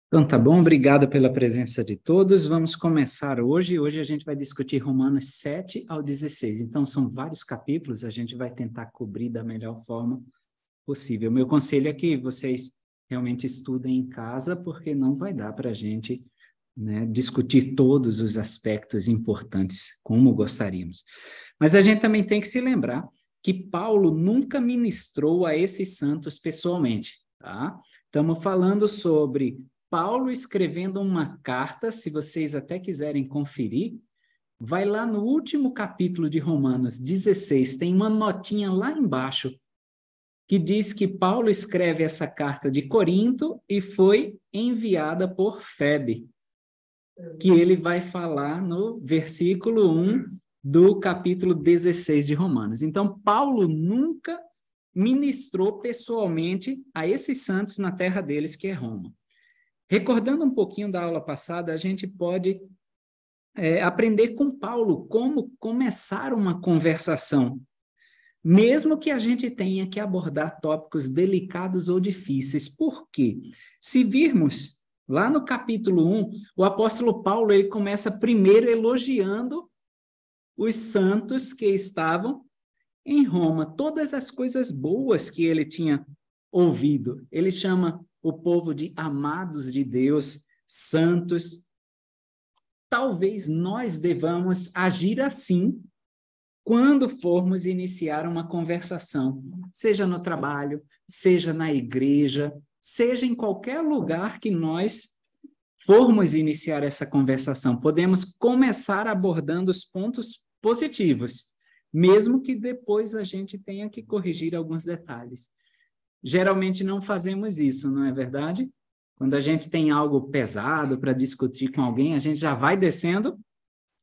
Então, tá bom, obrigado pela presença de todos. Vamos começar hoje. Hoje a gente vai discutir Romanos 7 ao 16. Então, são vários capítulos, a gente vai tentar cobrir da melhor forma possível. Meu conselho é que vocês realmente estudem em casa, porque não vai dar para a gente, né, discutir todos os aspectos importantes como gostaríamos. Mas a gente também tem que se lembrar que Paulo nunca ministrou a esses santos pessoalmente, tá? Estamos falando sobre Paulo escrevendo uma carta, se vocês até quiserem conferir, vai lá no último capítulo de Romanos 16, tem uma notinha lá embaixo que diz que Paulo escreve essa carta de Corinto e foi enviada por Febe, que ele vai falar no versículo 1 do capítulo 16 de Romanos. Então, Paulo nunca ministrou pessoalmente a esses santos na terra deles, que é Roma. Recordando um pouquinho da aula passada, a gente pode aprender com Paulo como começar uma conversação, mesmo que a gente tenha que abordar tópicos delicados ou difíceis. Por quê? Se virmos lá no capítulo 1, o apóstolo Paulo ele começa primeiro elogiando os santos que estavam em Roma, todas as coisas boas que ele tinha ouvido. Ele chama o povo de amados de Deus, santos. Talvez nós devamos agir assim quando formos iniciar uma conversação, seja no trabalho, seja na igreja, seja em qualquer lugar que nós formos iniciar essa conversação. Podemos começar abordando os pontos positivos, mesmo que depois a gente tenha que corrigir alguns detalhes. Geralmente não fazemos isso, não é verdade? Quando a gente tem algo pesado para discutir com alguém, a gente já vai descendo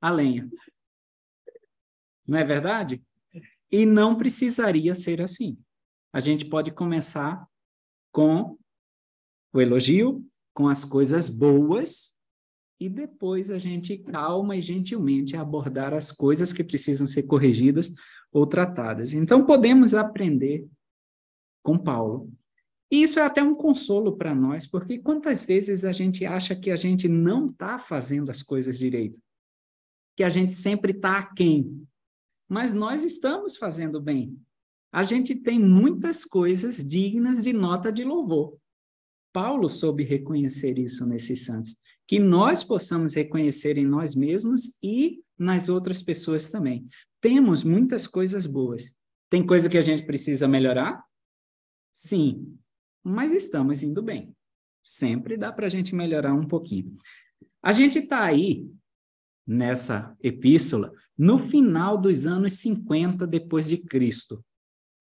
a lenha. Não é verdade? E não precisaria ser assim. A gente pode começar com o elogio, com as coisas boas, e depois a gente calma e gentilmente abordar as coisas que precisam ser corrigidas ou tratadas. Então, podemos aprender com Paulo. E isso é até um consolo para nós, porque quantas vezes a gente acha que a gente não está fazendo as coisas direito, que a gente sempre está aquém, mas nós estamos fazendo bem. A gente tem muitas coisas dignas de nota de louvor. Paulo soube reconhecer isso nesses santos, que nós possamos reconhecer em nós mesmos e nas outras pessoas também. Temos muitas coisas boas. Tem coisa que a gente precisa melhorar? Sim, mas estamos indo bem. Sempre dá para a gente melhorar um pouquinho. A gente está aí, nessa epístola, no final dos anos 50 depois de Cristo.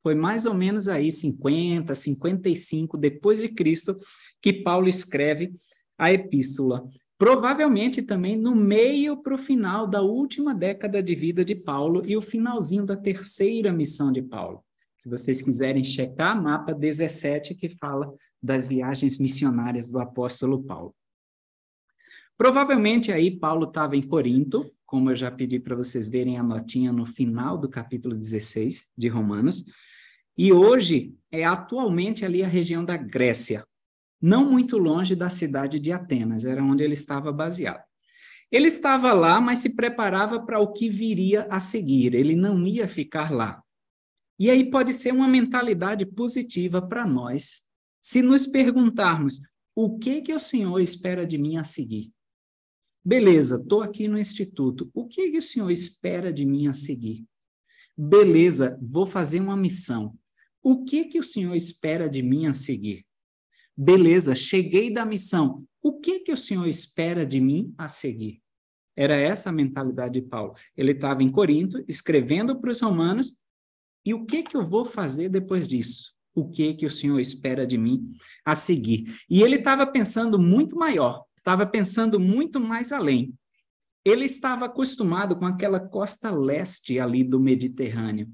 Foi mais ou menos aí 50, 55 depois de Cristo que Paulo escreve a epístola. Provavelmente também no meio para o final da última década de vida de Paulo e o finalzinho da terceira missão de Paulo. Se vocês quiserem checar, mapa 17, que fala das viagens missionárias do apóstolo Paulo. Provavelmente aí Paulo estava em Corinto, como eu já pedi para vocês verem a notinha no final do capítulo 16 de Romanos, e hoje é atualmente ali a região da Grécia, não muito longe da cidade de Atenas, era onde ele estava baseado. Ele estava lá, mas se preparava para o que viria a seguir, ele não ia ficar lá. E aí pode ser uma mentalidade positiva para nós, se nos perguntarmos, o que o Senhor espera de mim a seguir? Beleza, estou aqui no instituto, o que o Senhor espera de mim a seguir? Beleza, vou fazer uma missão. O que o Senhor espera de mim a seguir? Beleza, cheguei da missão. O que o Senhor espera de mim a seguir? Era essa a mentalidade de Paulo. Ele estava em Corinto, escrevendo para os romanos, e o que eu vou fazer depois disso? O que o Senhor espera de mim a seguir? E ele estava pensando muito maior, estava pensando muito mais além. Ele estava acostumado com aquela costa leste ali do Mediterrâneo.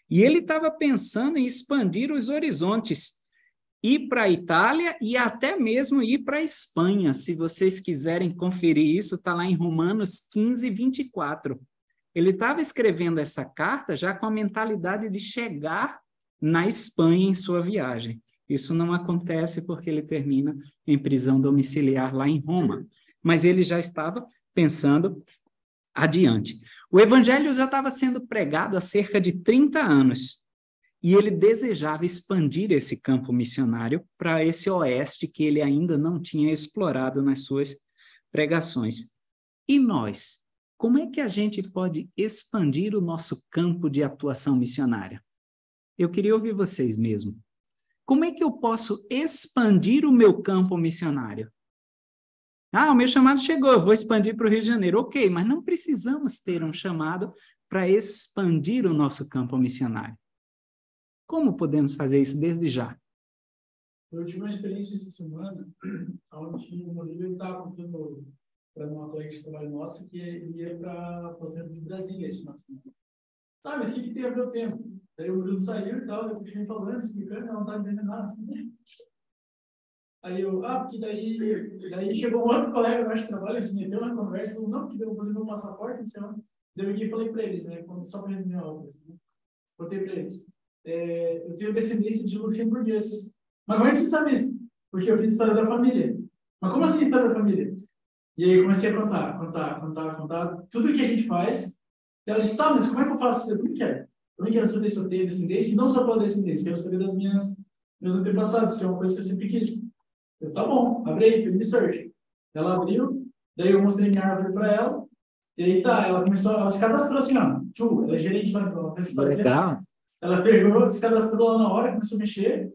E ele estava pensando em expandir os horizontes, ir para a Itália e até mesmo ir para a Espanha. Se vocês quiserem conferir isso, está lá em Romanos 15, 24. Ele estava escrevendo essa carta já com a mentalidade de chegar na Espanha em sua viagem. Isso não acontece porque ele termina em prisão domiciliar lá em Roma. Mas ele já estava pensando adiante. O evangelho já estava sendo pregado há cerca de 30 anos. E ele desejava expandir esse campo missionário para esse oeste que ele ainda não tinha explorado nas suas pregações. E nós? Como é que a gente pode expandir o nosso campo de atuação missionária? Eu queria ouvir vocês mesmo. Como é que eu posso expandir o meu campo missionário? Ah, o meu chamado chegou, eu vou expandir para o Rio de Janeiro. Ok, mas não precisamos ter um chamado para expandir o nosso campo missionário. Como podemos fazer isso desde já? Eu tive uma experiência essa semana, onde o Murilo estava contando para uma colega de trabalho nossa que ia para o tempo de Brasília esse final de semana. Tá, mas o que tem a ver o tempo? Daí o Murilo saiu e tal, eu continuei falando, explicando, ela não estava dizendo nada. Assim. Aí eu, porque daí chegou um outro colega nosso de trabalho, se meteu na conversa, falou, não, porque eu vou fazer meu passaporte, não sei onde. Daí eu liguei e falei para eles, né, só para resumir a obra, assim, né? Contei para eles. Eu tenho descendência de luxemburguês. Mas como é que você sabe isso? Porque eu fiz história da família. Mas como assim história da família? E aí eu comecei a contar tudo que a gente faz. E ela disse, tá, mas como é que eu faço isso? Eu também quero. Eu também quero saber se eu tenho descendência, e não só pela descendência, quero saber das meus antepassados, que é uma coisa que eu sempre quis. Eu, tá bom, abre aí, fiz research. Ela abriu, daí eu mostrei minha árvore para ela, e aí ela se cadastrou assim, ó. Ela é gerente lá, então, Legal. ela pegou, se cadastrou lá na hora, começou a mexer.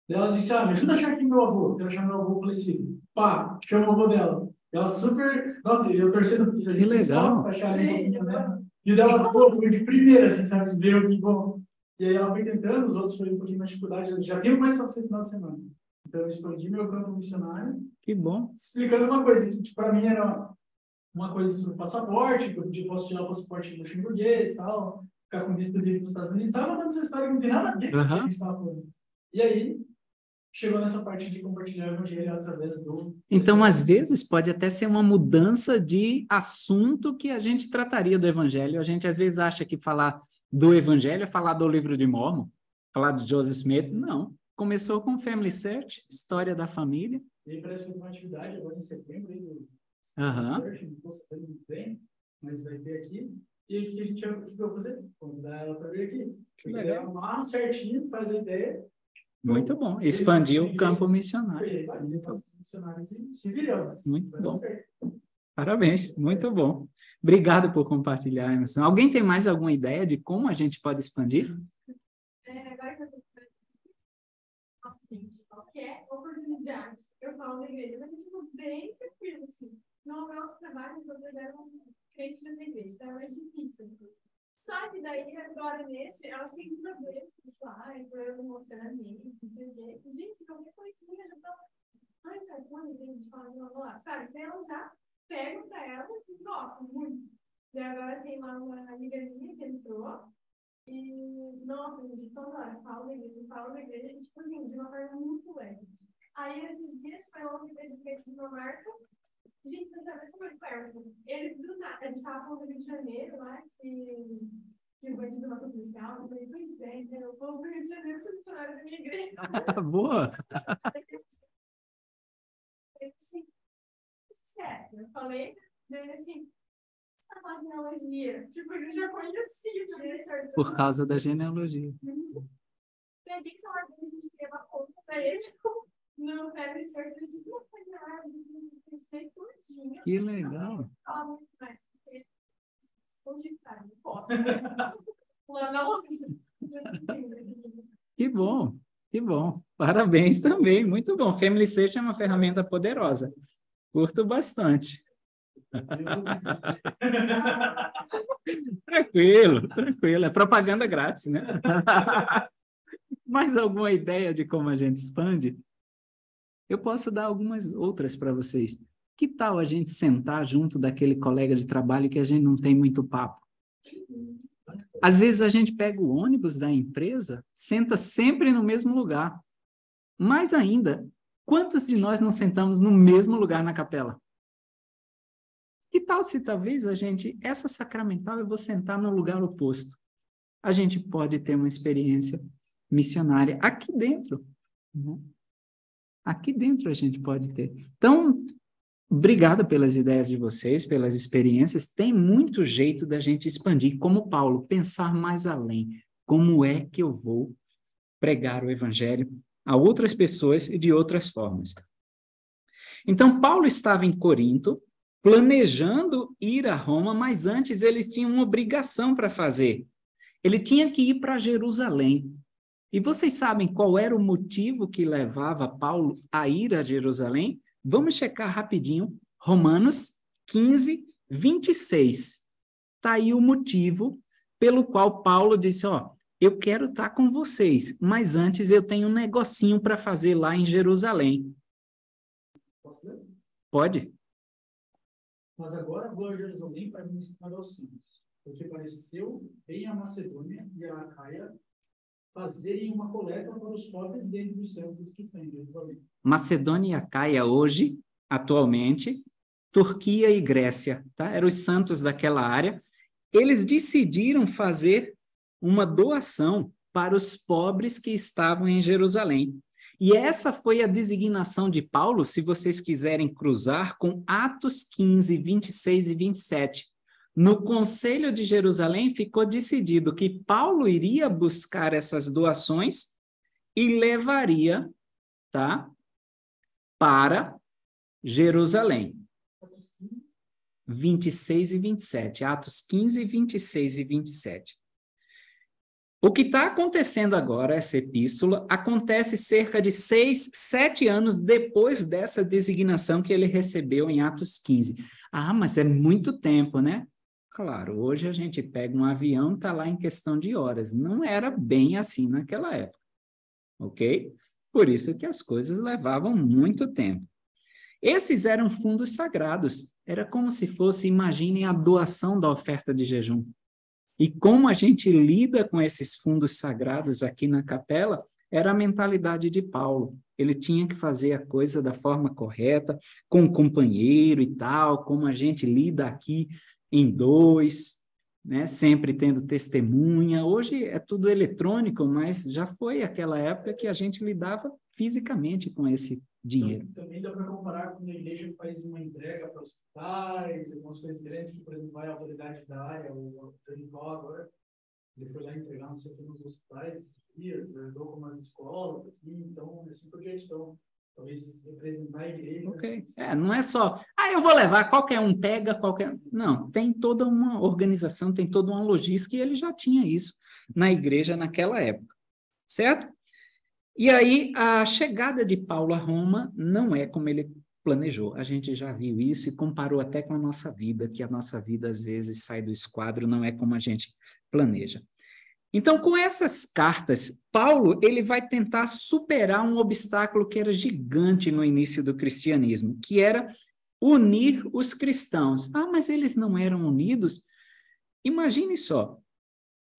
Daí ela disse, me ajuda a achar aqui meu avô. Quero achar meu avô falecido. Pá, chama o avô dela. Ela super... Nossa, eu torcendo isso. A gente Que legal. só achar ali um pouquinho, né? E dela, foi de primeira, assim, sabe? Veio que bom. E aí ela foi tentando, os outros foi um pouquinho mais dificuldade. Já tenho mais para você no final de semana. Então eu expandi meu campo missionário. Que bom. Explicando uma coisa que, para mim, era uma coisa sobre passaporte, que eu posso tirar o passaporte luxemburguês e tal, ficar com visto livre nos Estados Unidos. Estava contando essa história que não tem nada a ver com o que a gente estava falando. E aí, chegou nessa parte de compartilhar o evangelho através do... Então, às vezes, pode até ser uma mudança de assunto que a gente trataria do evangelho. A gente, às vezes, acha que falar do evangelho é falar do livro de Mormon, falar de Joseph Smith. Não. Começou com Family Search, história da família. E aí parece que foi uma atividade agora em setembro, aí, do Search, não estou sabendo muito bem, mas vai ter aqui. E aí, o que a gente vai fazer? Convidar ela para vir aqui. Que legal. Amarra certinho, faz a ideia. Muito bom. Expandir o campo missionário. Muito bom. Parabéns, muito bom. Obrigado por compartilhar, Emerson. Alguém tem mais alguma ideia de como a gente pode expandir? Agora que eu estou seguinte, qualquer oportunidade, eu falo na igreja, mas tipo, bem tranquilo, assim. No nosso trabalho, só fizeram crente da igreja, então é mais difícil. Só que daí, agora nesse, elas têm problemas pessoais, problemas emocionais, não sei o quê. Gente, qualquer coisinha já tá... Ai, cara, quando a gente fala de lá, sabe? Então, elas já pegam pra elas e gostam muito. E agora tem lá uma amiga minha que entrou e, nossa, gente, toda hora fala da igreja, e, tipo assim, de uma forma muito leve. Aí, esses dias, foi ontem, fez uma marca. Gente, mas é a mesma coisa com o Emerson. Ele, do nada, a gente estava falando do Rio de Janeiro, lá, que o bandido matou policial. Eu falei, pois é, eu vou para o Rio de Janeiro ser missionário da minha igreja. Boa! Assim, certo, eu falei, daí assim, a fala de genealogia. Tipo, ele já conhecia. Por causa da genealogia. Peguei que a gente escreva a conta para ele. Não, pera, isso eu preciso não fazer nada, eu sei tudinho. Que legal. Fala muito mais, porque hoje, sabe, não posso. Lá não. Que bom, que bom. Parabéns também, muito bom. Family Search é uma ferramenta poderosa. Curto bastante. Tranquilo, tranquilo. É propaganda grátis, né? Mais alguma ideia de como a gente expande? Eu posso dar algumas outras para vocês. Que tal a gente sentar junto daquele colega de trabalho que a gente não tem muito papo? Às vezes a gente pega o ônibus da empresa, senta sempre no mesmo lugar. Mais ainda, quantos de nós não sentamos no mesmo lugar na capela? Que tal se talvez essa sacramental, eu vou sentar no lugar oposto? A gente pode ter uma experiência missionária aqui dentro. né? Aqui dentro a gente pode ter. Então, obrigado pelas ideias de vocês, pelas experiências. Tem muito jeito da gente expandir, como Paulo, pensar mais além. Como é que eu vou pregar o evangelho a outras pessoas e de outras formas? Então, Paulo estava em Corinto, planejando ir a Roma, mas antes eles tinham uma obrigação para fazer. Ele tinha que ir para Jerusalém. E vocês sabem qual era o motivo que levava Paulo a ir a Jerusalém? Vamos checar rapidinho. Romanos 15, 26. Está aí o motivo pelo qual Paulo disse, ó, eu quero estar com vocês, mas antes eu tenho um negocinho para fazer lá em Jerusalém. Posso ler? Pode? Mas agora vou a Jerusalém para ministrar aos santos, porque pareceu bem a Macedônia e a Acaia fazerem uma coleta para os pobres dentro dos santos que estão em Jerusalém. Macedônia e Acaia hoje, atualmente, Turquia e Grécia, tá? Eram os santos daquela área. Eles decidiram fazer uma doação para os pobres que estavam em Jerusalém. E essa foi a designação de Paulo, se vocês quiserem cruzar com Atos 15, 26 e 27. No Conselho de Jerusalém ficou decidido que Paulo iria buscar essas doações e levaria, tá, para Jerusalém. 26 e 27. Atos 15, 26 e 27. O que está acontecendo agora, essa epístola, acontece cerca de 6, 7 anos depois dessa designação que ele recebeu em Atos 15. Ah, mas é muito tempo, né? Claro, hoje a gente pega um avião e está lá em questão de horas. Não era bem assim naquela época, ok? Por isso que as coisas levavam muito tempo. Esses eram fundos sagrados. Era como se fosse, imaginem, a doação da oferta de jejum. E como a gente lida com esses fundos sagrados aqui na capela, era a mentalidade de Paulo. Ele tinha que fazer a coisa da forma correta, com o companheiro e tal, como a gente lida aqui em dois, né? Sempre tendo testemunha. Hoje é tudo eletrônico, mas já foi aquela época que a gente lidava fisicamente com esse dinheiro. Então, também dá para comparar com a igreja que faz uma entrega para hospitais, algumas coisas grandes que, por exemplo, vai a autoridade da área, o Daniel agora, ele foi lá entregar não sei o que nos hospitais esses dias, ajudou com umas escolas aqui, então, assim por diante, então, talvez representar a igreja. Ok. Não é só, eu vou levar, qualquer um pega, Não, tem toda uma organização, tem toda uma logística, e ele já tinha isso na igreja naquela época, certo? E aí, a chegada de Paulo a Roma não é como ele planejou. A gente já viu isso e comparou até com a nossa vida, que a nossa vida, às vezes, sai do esquadro, não é como a gente planeja. Então, com essas cartas, Paulo ele vai tentar superar um obstáculo que era gigante no início do cristianismo, que era unir os cristãos. Mas eles não eram unidos? Imagine só,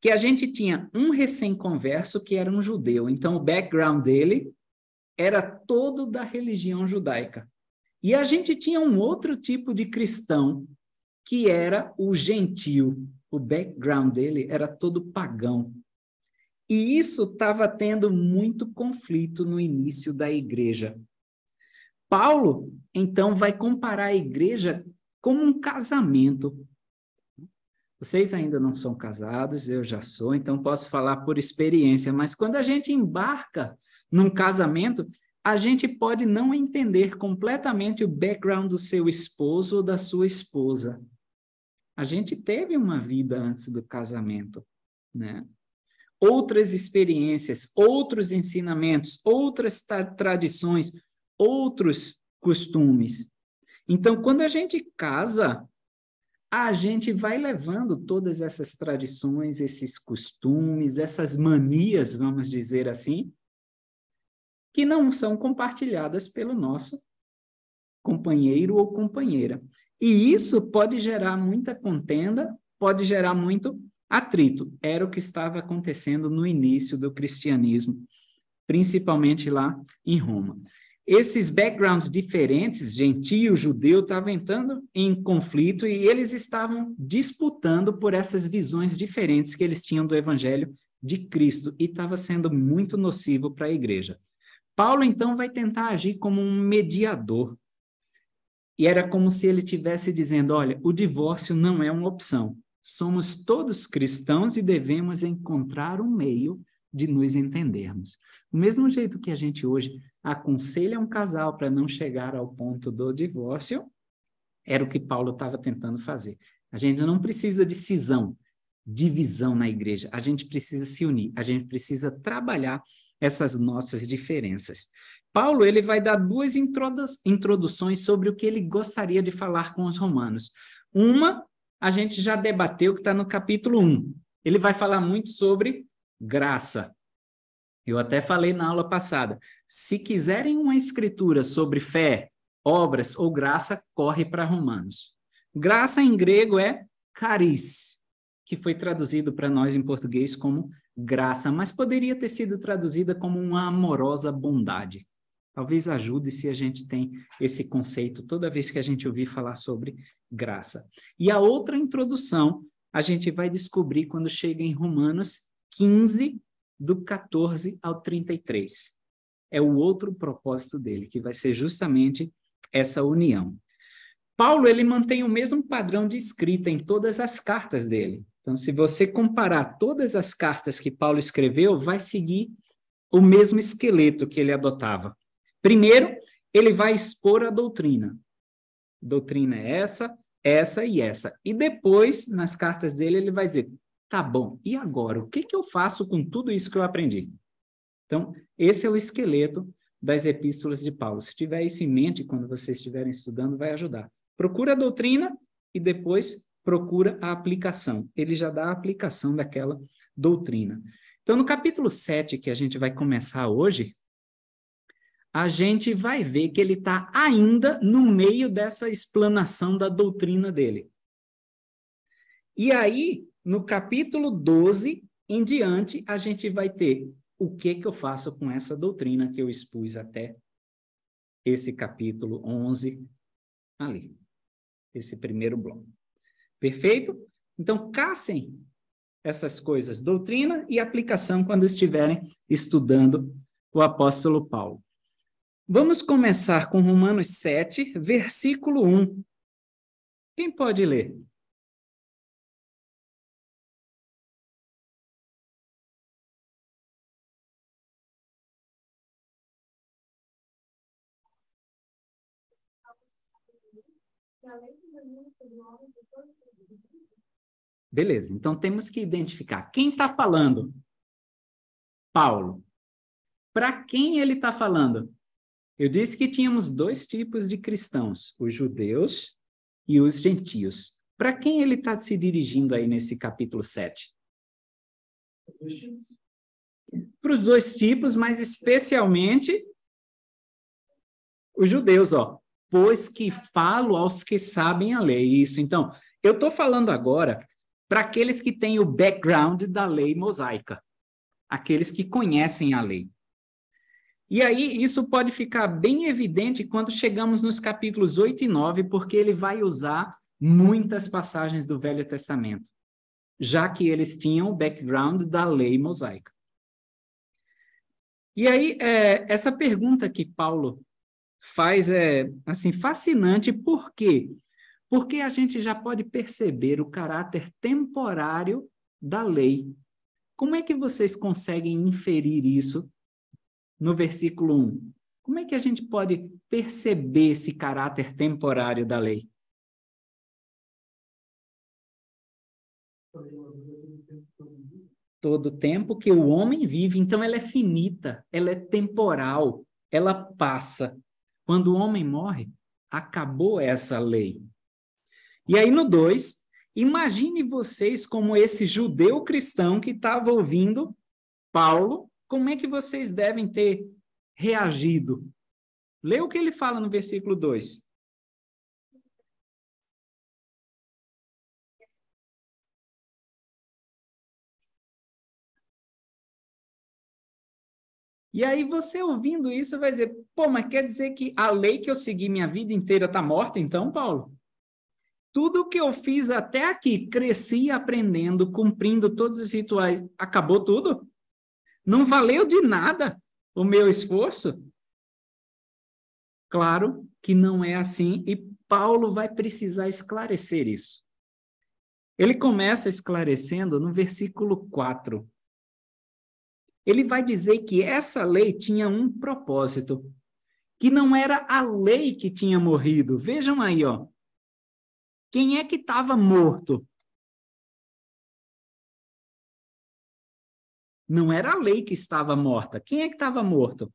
que a gente tinha um recém-converso que era um judeu, então o background dele era todo da religião judaica. E a gente tinha um outro tipo de cristão, que era o gentio. O background dele era todo pagão. E isso estava tendo muito conflito no início da igreja. Paulo, então, vai comparar a igreja como um casamento. Vocês ainda não são casados, eu já sou, então posso falar por experiência, mas quando a gente embarca num casamento, a gente pode não entender completamente o background do seu esposo ou da sua esposa. A gente teve uma vida antes do casamento, né? Outras experiências, outros ensinamentos, outras tradições, outros costumes. Então, quando a gente casa, a gente vai levando todas essas tradições, esses costumes, essas manias, vamos dizer assim, que não são compartilhadas pelo nosso companheiro ou companheira. E isso pode gerar muita contenda, pode gerar muito atrito. Era o que estava acontecendo no início do cristianismo, principalmente lá em Roma. Esses backgrounds diferentes, gentio, judeu, estavam entrando em conflito e eles estavam disputando por essas visões diferentes que eles tinham do evangelho de Cristo e estava sendo muito nocivo para a igreja. Paulo, então, vai tentar agir como um mediador. E era como se ele estivesse dizendo, olha, o divórcio não é uma opção. Somos todos cristãos e devemos encontrar um meio de nos entendermos. Do mesmo jeito que a gente hoje aconselha um casal para não chegar ao ponto do divórcio, era o que Paulo estava tentando fazer. A gente não precisa de cisão, divisão na igreja. A gente precisa se unir, a gente precisa trabalhar essas nossas diferenças. Paulo, ele vai dar duas introduções sobre o que ele gostaria de falar com os romanos. Uma, a gente já debateu, que está no capítulo 1. Ele vai falar muito sobre graça. Eu até falei na aula passada. Se quiserem uma escritura sobre fé, obras ou graça, corre para Romanos. Graça em grego é charis, que foi traduzido para nós em português como graça, mas poderia ter sido traduzida como uma amorosa bondade. Talvez ajude se a gente tem esse conceito toda vez que a gente ouvir falar sobre graça. E a outra introdução a gente vai descobrir quando chega em Romanos 15, do 14 ao 33. É o outro propósito dele, que vai ser justamente essa união. Paulo, ele mantém o mesmo padrão de escrita em todas as cartas dele. Então, se você comparar todas as cartas que Paulo escreveu, vai seguir o mesmo esqueleto que ele adotava. Primeiro, ele vai expor a doutrina. Doutrina é essa, essa e essa. E depois, nas cartas dele, ele vai dizer, tá bom, e agora? O que eu faço com tudo isso que eu aprendi? Então, esse é o esqueleto das epístolas de Paulo. Se tiver isso em mente, quando vocês estiverem estudando, vai ajudar. Procura a doutrina e depois procura a aplicação. Ele já dá a aplicação daquela doutrina. Então, no capítulo 7, que a gente vai começar hoje, a gente vai ver que ele está ainda no meio dessa explanação da doutrina dele. E aí, no capítulo 12 em diante, a gente vai ter o que eu faço com essa doutrina que eu expus até esse capítulo 11 ali, esse primeiro bloco. Perfeito? Então, caçem essas coisas, doutrina e aplicação, quando estiverem estudando o apóstolo Paulo. Vamos começar com Romanos 7, versículo 1. Quem pode ler? Beleza, então temos que identificar. Quem está falando? Paulo. Para quem ele está falando? Eu disse que tínhamos dois tipos de cristãos, os judeus e os gentios. Para quem ele está se dirigindo aí nesse capítulo 7? Para os dois tipos, mas especialmente os judeus, ó. Pois que falo aos que sabem a lei. Isso, então, eu estou falando agora para aqueles que têm o background da lei mosaica, aqueles que conhecem a lei. E aí, isso pode ficar bem evidente quando chegamos nos capítulos 8 e 9, porque ele vai usar muitas passagens do Velho Testamento, já que eles tinham o background da lei mosaica. E aí, essa pergunta que Paulo faz é, assim, fascinante. Por quê? Porque a gente já pode perceber o caráter temporário da lei. Como é que vocês conseguem inferir isso no versículo 1? Como é que a gente pode perceber esse caráter temporário da lei? Todo tempo que o homem vive, então ela é finita, ela é temporal, ela passa. Quando o homem morre, acabou essa lei. E aí no 2, imagine vocês como esse judeu cristão que estava ouvindo Paulo, como é que vocês devem ter reagido? Lê o que ele fala no versículo 2. E aí você ouvindo isso vai dizer, pô, mas quer dizer que a lei que eu segui minha vida inteira está morta então, Paulo? Tudo que eu fiz até aqui, cresci aprendendo, cumprindo todos os rituais, acabou tudo? Não valeu de nada o meu esforço? Claro que não é assim e Paulo vai precisar esclarecer isso. Ele começa esclarecendo no versículo 4. Ele vai dizer que essa lei tinha um propósito, que não era a lei que tinha morrido. Vejam aí, ó. Quem é que estava morto? Não era a lei que estava morta. Quem é que estava morto?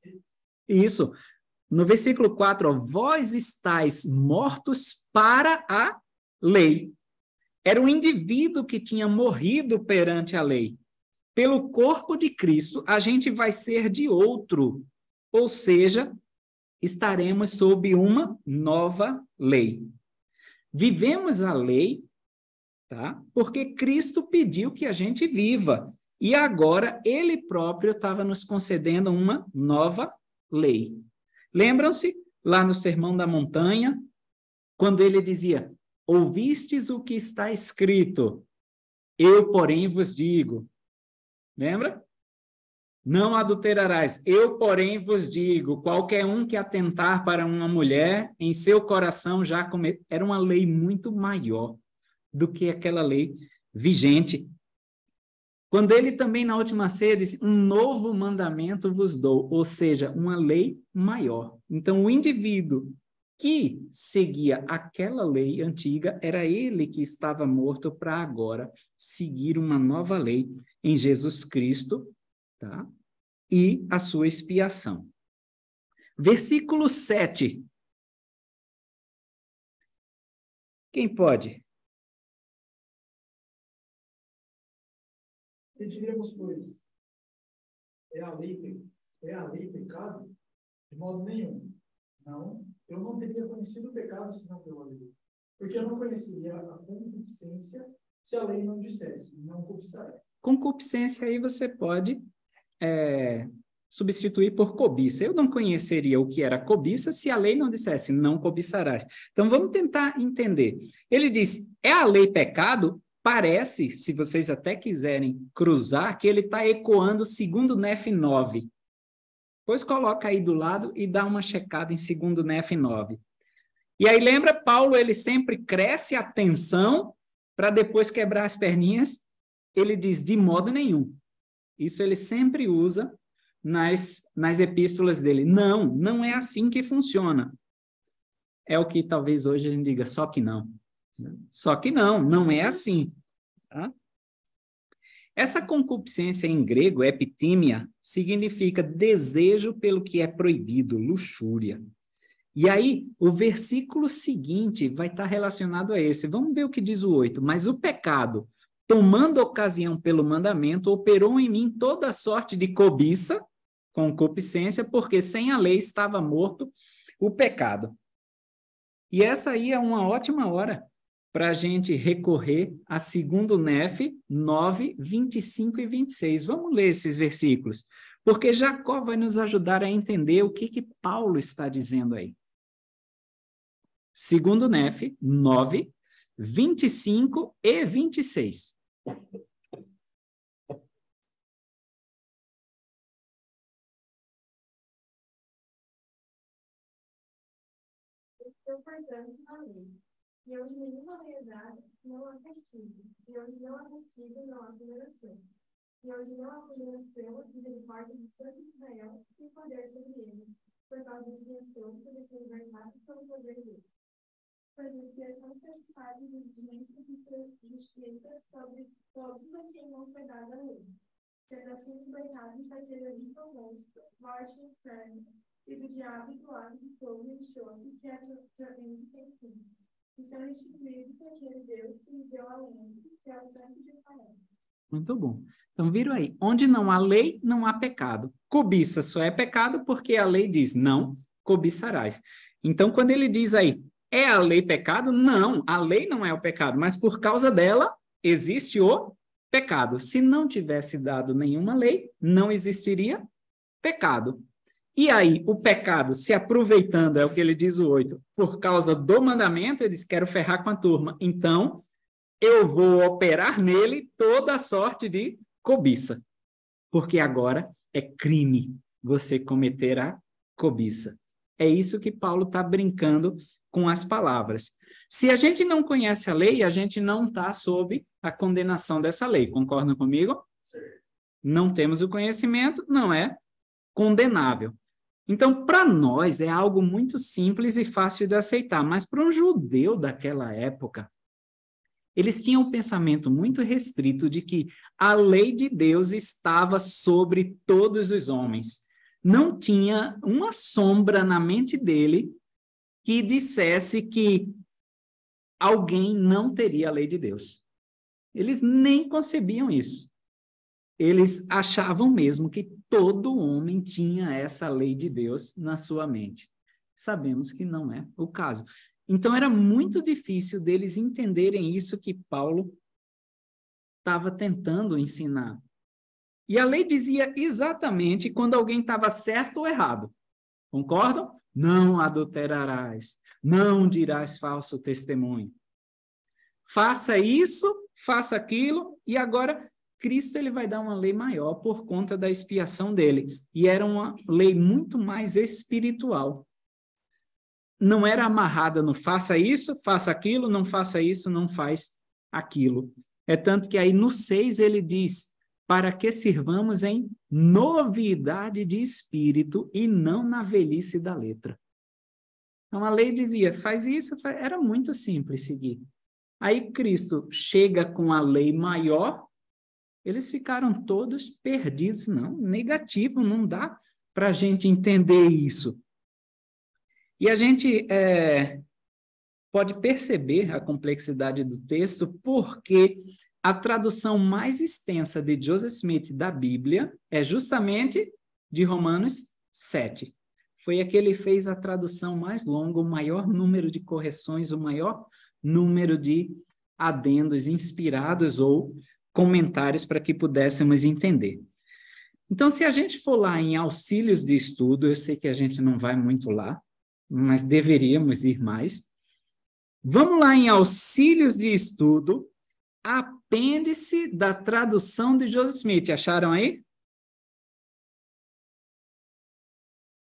Isso. No versículo 4, ó, vós estáis mortos para a lei. Era o indivíduo que tinha morrido perante a lei. Pelo corpo de Cristo, a gente vai ser de outro. Ou seja, estaremos sob uma nova lei. Vivemos a lei, tá? Porque Cristo pediu que a gente viva. E agora, ele próprio estava nos concedendo uma nova lei. Lembram-se, lá no Sermão da Montanha, quando ele dizia, ouvistes o que está escrito, eu, porém, vos digo. Lembra? Não adulterarás. Eu, porém, vos digo, qualquer um que atentar para uma mulher, em seu coração já cometeu. Era uma lei muito maior do que aquela lei vigente. Quando ele também, na última ceia, disse, um novo mandamento vos dou, ou seja, uma lei maior. Então, o indivíduo que seguia aquela lei antiga, era ele que estava morto para agora seguir uma nova lei em Jesus Cristo, tá? E a sua expiação. Versículo 7. Quem pode? Que diremos, pois? É a lei pecado? De modo nenhum. Não, eu não teria conhecido o pecado senão pela lei. Porque eu não conheceria a concupiscência se a lei não dissesse, não cobiçarás. Concupiscência aí você pode substituir por cobiça. Eu não conheceria o que era cobiça se a lei não dissesse, não cobiçarás. Então, vamos tentar entender. Ele diz, é a lei pecado? Parece, se vocês até quiserem cruzar, que ele está ecoando segundo Nef 9. Pois coloca aí do lado e dá uma checada em segundo Nef 9. E aí lembra, Paulo, ele sempre cresce a tensão para depois quebrar as perninhas. Ele diz, de modo nenhum. Isso ele sempre usa nas epístolas dele. Não é assim que funciona. É o que talvez hoje a gente diga, só que não. Só que não é assim. Tá? Essa concupiscência em grego, epitímia, significa desejo pelo que é proibido, luxúria. E aí, o versículo seguinte vai estar relacionado a esse. Vamos ver o que diz o 8. Mas o pecado, tomando ocasião pelo mandamento, operou em mim toda sorte de cobiça, concupiscência, porque sem a lei estava morto o pecado. E essa aí é uma ótima hora para a gente recorrer a 2 Nef 9, 25 e 26. Vamos ler esses versículos, porque Jacó vai nos ajudar a entender o que Paulo está dizendo aí. 2 Nef 9, 25 e 26. Eu, portanto, na lei. E onde nenhuma lei é dada, não há castigo. E onde não há castigo, não há condenação. E onde não há condenação, as misericórdias do Santo Israel têm poder sobre eles, por causa da expiação, por serem libertados pelo poder de Deus. Pois a expiação satisfaz as exigências de sua justiça sobre todos a quem não foi dada a lei. Sendo assim libertados da tirania do monstro, morte e inferno, e do diabo e do lago de fogo e enxofre, que é tormento sem fim. E são restituídos àquele Deus que lhes deu alento, que é o santo de Israel. Muito bom. Então, viram aí, onde não há lei, não há pecado. Cobiça só é pecado porque a lei diz, não cobiçarás. Então, quando ele diz aí, é a lei pecado? Não, a lei não é o pecado, mas por causa dela existe o pecado. Se não tivesse dado nenhuma lei, não existiria pecado. E aí, o pecado, se aproveitando, é o que ele diz o 8, por causa do mandamento, ele diz, quero ferrar com a turma. Então, eu vou operar nele toda a sorte de cobiça. Porque agora é crime você cometer a cobiça. É isso que Paulo está brincando com as palavras. Se a gente não conhece a lei, a gente não está sob a condenação dessa lei. Concordam comigo? Sim. Não temos o conhecimento, não é condenável. Então, para nós, é algo muito simples e fácil de aceitar, mas para um judeu daquela época, eles tinham um pensamento muito restrito de que a lei de Deus estava sobre todos os homens. Não tinha uma sombra na mente dele que dissesse que alguém não teria a lei de Deus. Eles nem concebiam isso. Eles achavam mesmo que todo homem tinha essa lei de Deus na sua mente. Sabemos que não é o caso. Então, era muito difícil deles entenderem isso que Paulo estava tentando ensinar. E a lei dizia exatamente quando alguém estava certo ou errado. Concordam? Não adulterarás, não dirás falso testemunho. Faça isso, faça aquilo, e agora Cristo ele vai dar uma lei maior por conta da expiação dele. E era uma lei muito mais espiritual. Não era amarrada no faça isso, faça aquilo, não faça isso, não faz aquilo. É tanto que aí no 6 ele diz, para que sirvamos em novidade de espírito e não na velhice da letra. Então a lei dizia, faz isso, era muito simples seguir. Aí Cristo chega com a lei maior, eles ficaram todos perdidos. Não, negativo, não dá para a gente entender isso. E a gente pode perceber a complexidade do texto porque a tradução mais extensa de Joseph Smith da Bíblia é justamente de Romanos 7. Foi a que ele fez a tradução mais longa, o maior número de correções, o maior número de adendos inspirados ou comentários para que pudéssemos entender. Então, se a gente for lá em auxílios de estudo, eu sei que a gente não vai muito lá, mas deveríamos ir mais. Vamos lá em auxílios de estudo, apêndice da tradução de Joseph Smith. Acharam aí?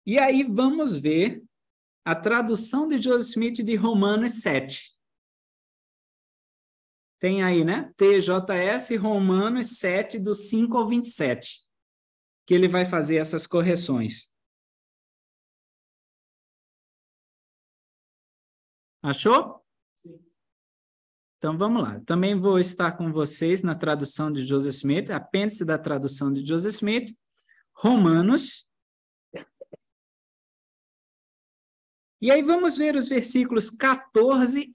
E aí vamos ver a tradução de Joseph Smith de Romanos 7. Tem aí, né? TJS Romanos 7, do 5 ao 27, que ele vai fazer essas correções. Achou? Sim. Então, vamos lá. Também vou estar com vocês na tradução de Joseph Smith, apêndice da tradução de Joseph Smith, Romanos. E aí vamos ver os versículos 14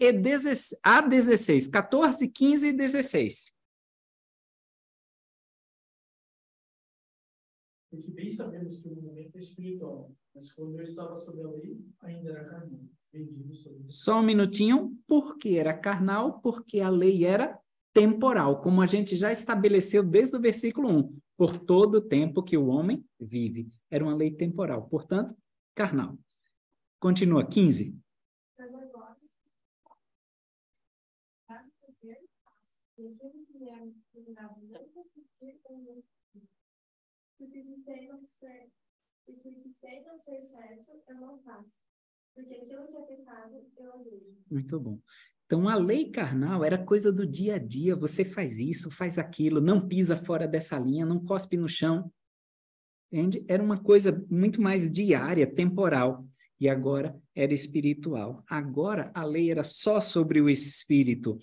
a 16. 14, 15 e 16. Porque bem sabemos que o momento é espiritual, mas quando eu estava sob a lei, ainda era carnal. Só um minutinho. Por que era carnal? Porque a lei era temporal, como a gente já estabeleceu desde o versículo 1. Por todo o tempo que o homem vive. Era uma lei temporal, portanto, carnal. Continua, 15. Mas agora, porque disser não ser certo, eu não faço. Porque aquilo que é pecado, eu odeio. Muito bom. Então, a lei carnal era coisa do dia a dia. Você faz isso, faz aquilo, não pisa fora dessa linha, não cospe no chão. Entende? Era uma coisa muito mais diária, temporal. E agora era espiritual. Agora a lei era só sobre o espírito.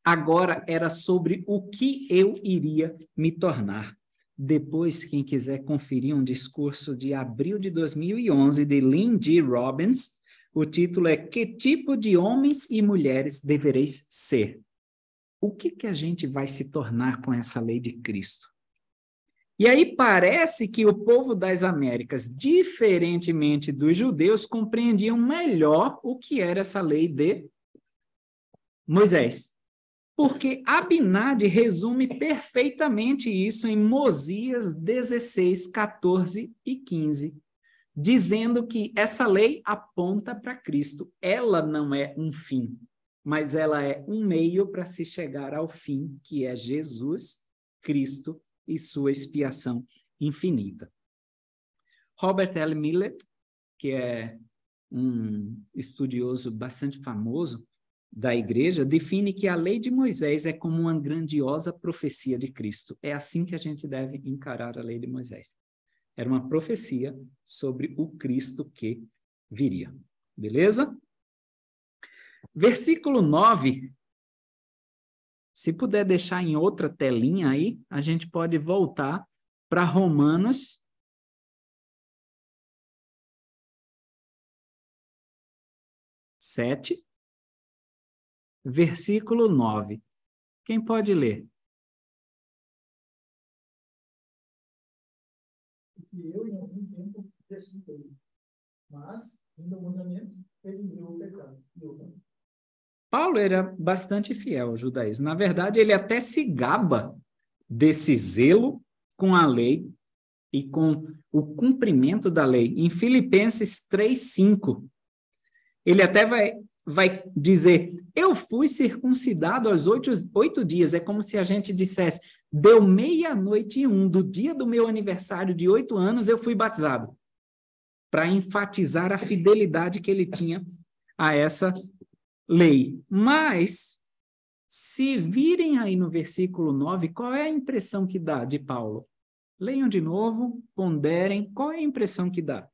Agora era sobre o que eu iria me tornar. Depois, quem quiser conferir um discurso de abril de 2011 de Lynn G. Robbins, o título é Que tipo de homens e mulheres devereis ser? O que a gente vai se tornar com essa lei de Cristo? E aí parece que o povo das Américas, diferentemente dos judeus, compreendiam melhor o que era essa lei de Moisés. Porque Abinadi resume perfeitamente isso em Mosias 16, 14 e 15. Dizendo que essa lei aponta para Cristo. Ela não é um fim, mas ela é um meio para se chegar ao fim, que é Jesus, Cristo e sua expiação infinita. Robert L. Millet, que é um estudioso bastante famoso da igreja, define que a lei de Moisés é como uma grandiosa profecia de Cristo. É assim que a gente deve encarar a lei de Moisés. Era uma profecia sobre o Cristo que viria. Beleza? Versículo 9. Se puder deixar em outra telinha aí, a gente pode voltar para Romanos 7, versículo 9. Quem pode ler? Que eu, em algum tempo, decidi, mas, no mandamento, ele viu o pecado. Paulo era bastante fiel ao judaísmo. Na verdade, ele até se gaba desse zelo com a lei e com o cumprimento da lei. Em Filipenses 3:5, ele até vai dizer, eu fui circuncidado aos 8 dias. É como se a gente dissesse, deu 00:01 do dia do meu aniversário de 8 anos, eu fui batizado. Para enfatizar a fidelidade que ele tinha a essa lei. Mas, se virem aí no versículo 9, qual é a impressão que dá de Paulo? Leiam de novo, ponderem, qual é a impressão que dá?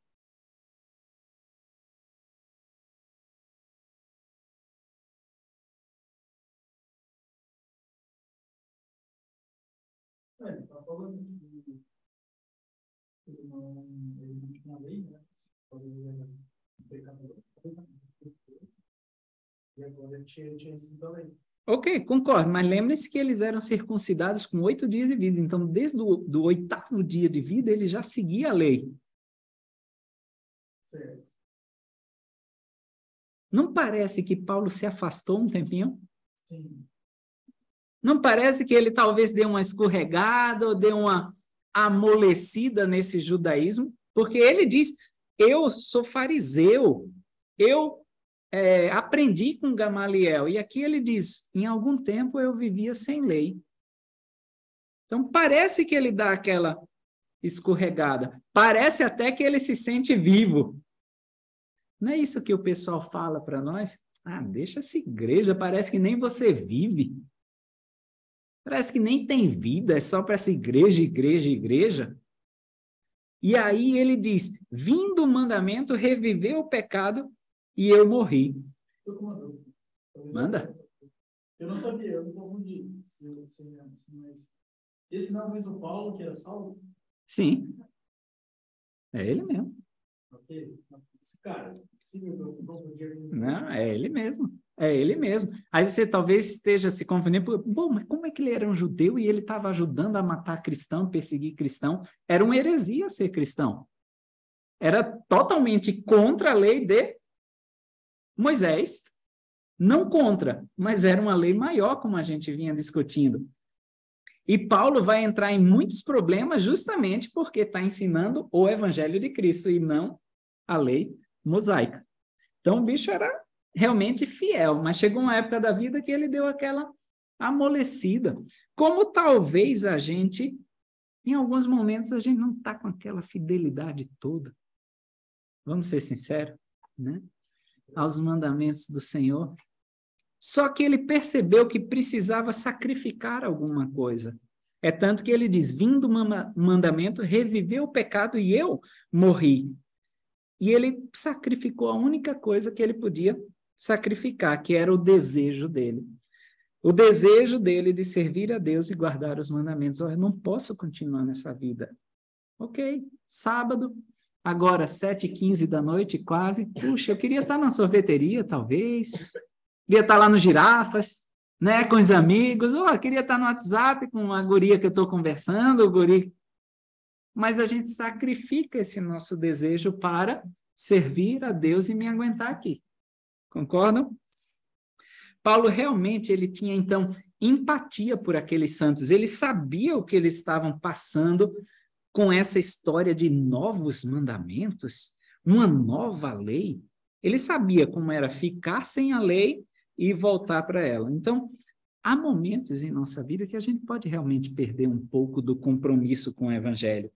Ele está falando que ele não tinha lei, né? Ele era pecador. E agora ele tinha recebido a lei. Ok, concordo, mas lembre-se que eles eram circuncidados com 8 dias de vida. Então, desde o 8º dia de vida, ele já seguia a lei. Certo. Não parece que Paulo se afastou um tempinho? Sim. Não parece que ele talvez deu uma escorregada ou deu uma amolecida nesse judaísmo? Porque ele diz, eu sou fariseu, eu aprendi com Gamaliel. E aqui ele diz, em algum tempo eu vivia sem lei. Então, parece que ele dá aquela escorregada. Parece até que ele se sente vivo. Não é isso que o pessoal fala para nós? Ah, deixa essa igreja, parece que nem você vive. Parece que nem tem vida, é só para essa igreja, igreja, igreja. E aí ele diz, vindo o mandamento, reviveu o pecado e eu morri. Estou com uma dúvida. Manda. Eu não sabia, eu não confundi. Mas esse não é o mesmo Paulo que era Saulo? Sim. É ele mesmo. Ok. Esse cara, eu confundi. Não, é ele mesmo. É ele mesmo. Aí você talvez esteja se confundindo. Bom, mas como é que ele era um judeu e ele estava ajudando a matar cristão, perseguir cristão? Era uma heresia ser cristão. Era totalmente contra a lei de Moisés. Não contra, mas era uma lei maior, como a gente vinha discutindo. E Paulo vai entrar em muitos problemas justamente porque está ensinando o evangelho de Cristo e não a lei mosaica. Então, o bicho era realmente fiel, mas chegou uma época da vida que ele deu aquela amolecida. Como talvez a gente, em alguns momentos, a gente não está com aquela fidelidade toda. Vamos ser sinceros, né? Aos mandamentos do Senhor. Só que ele percebeu que precisava sacrificar alguma coisa. É tanto que ele diz, vindo o mandamento, reviveu o pecado e eu morri. E ele sacrificou a única coisa que ele podia sacrificar, que era o desejo dele. O desejo dele de servir a Deus e guardar os mandamentos. Eu não posso continuar nessa vida. Ok, sábado, agora 7h15 da noite, quase. Puxa, eu queria estar na sorveteria, talvez. Queria estar lá no Girafas, né, com os amigos. Queria estar no WhatsApp com a guria que eu estou conversando, o guri. Mas a gente sacrifica esse nosso desejo para servir a Deus e me aguentar aqui. Concordam? Paulo realmente ele tinha, então, empatia por aqueles santos. Ele sabia o que eles estavam passando com essa história de novos mandamentos, uma nova lei. Ele sabia como era ficar sem a lei e voltar para ela. Então, há momentos em nossa vida que a gente pode realmente perder um pouco do compromisso com o evangelho.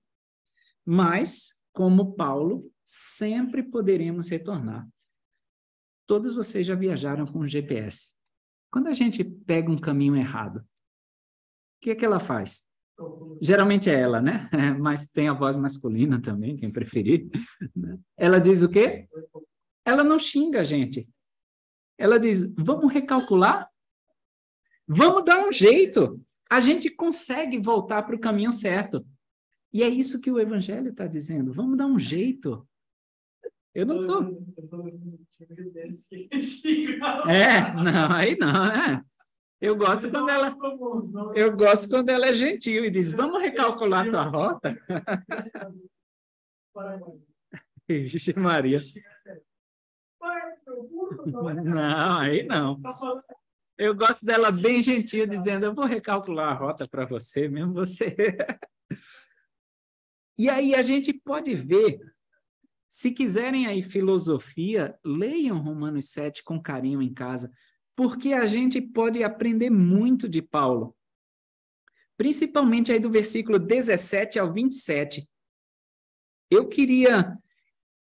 Mas, como Paulo, sempre poderemos retornar. Todos vocês já viajaram com GPS. Quando a gente pega um caminho errado, o que é que ela faz? Geralmente é ela, né? Mas tem a voz masculina também, quem preferir. Ela diz o quê? Ela não xinga a gente. Ela diz, vamos recalcular? Vamos dar um jeito. A gente consegue voltar para o caminho certo. E é isso que o Evangelho está dizendo. Vamos dar um jeito. Eu não estou... não, aí não, né? Eu gosto quando ela é gentil e diz, vamos recalcular a tua rota? Vixe Maria. Não, aí não. Eu gosto dela bem gentil, dizendo, eu vou recalcular a rota para você, mesmo você. E aí a gente pode ver, se quiserem aí filosofia, leiam Romanos 7 com carinho em casa, porque a gente pode aprender muito de Paulo. Principalmente aí do versículo 17 ao 27. Eu queria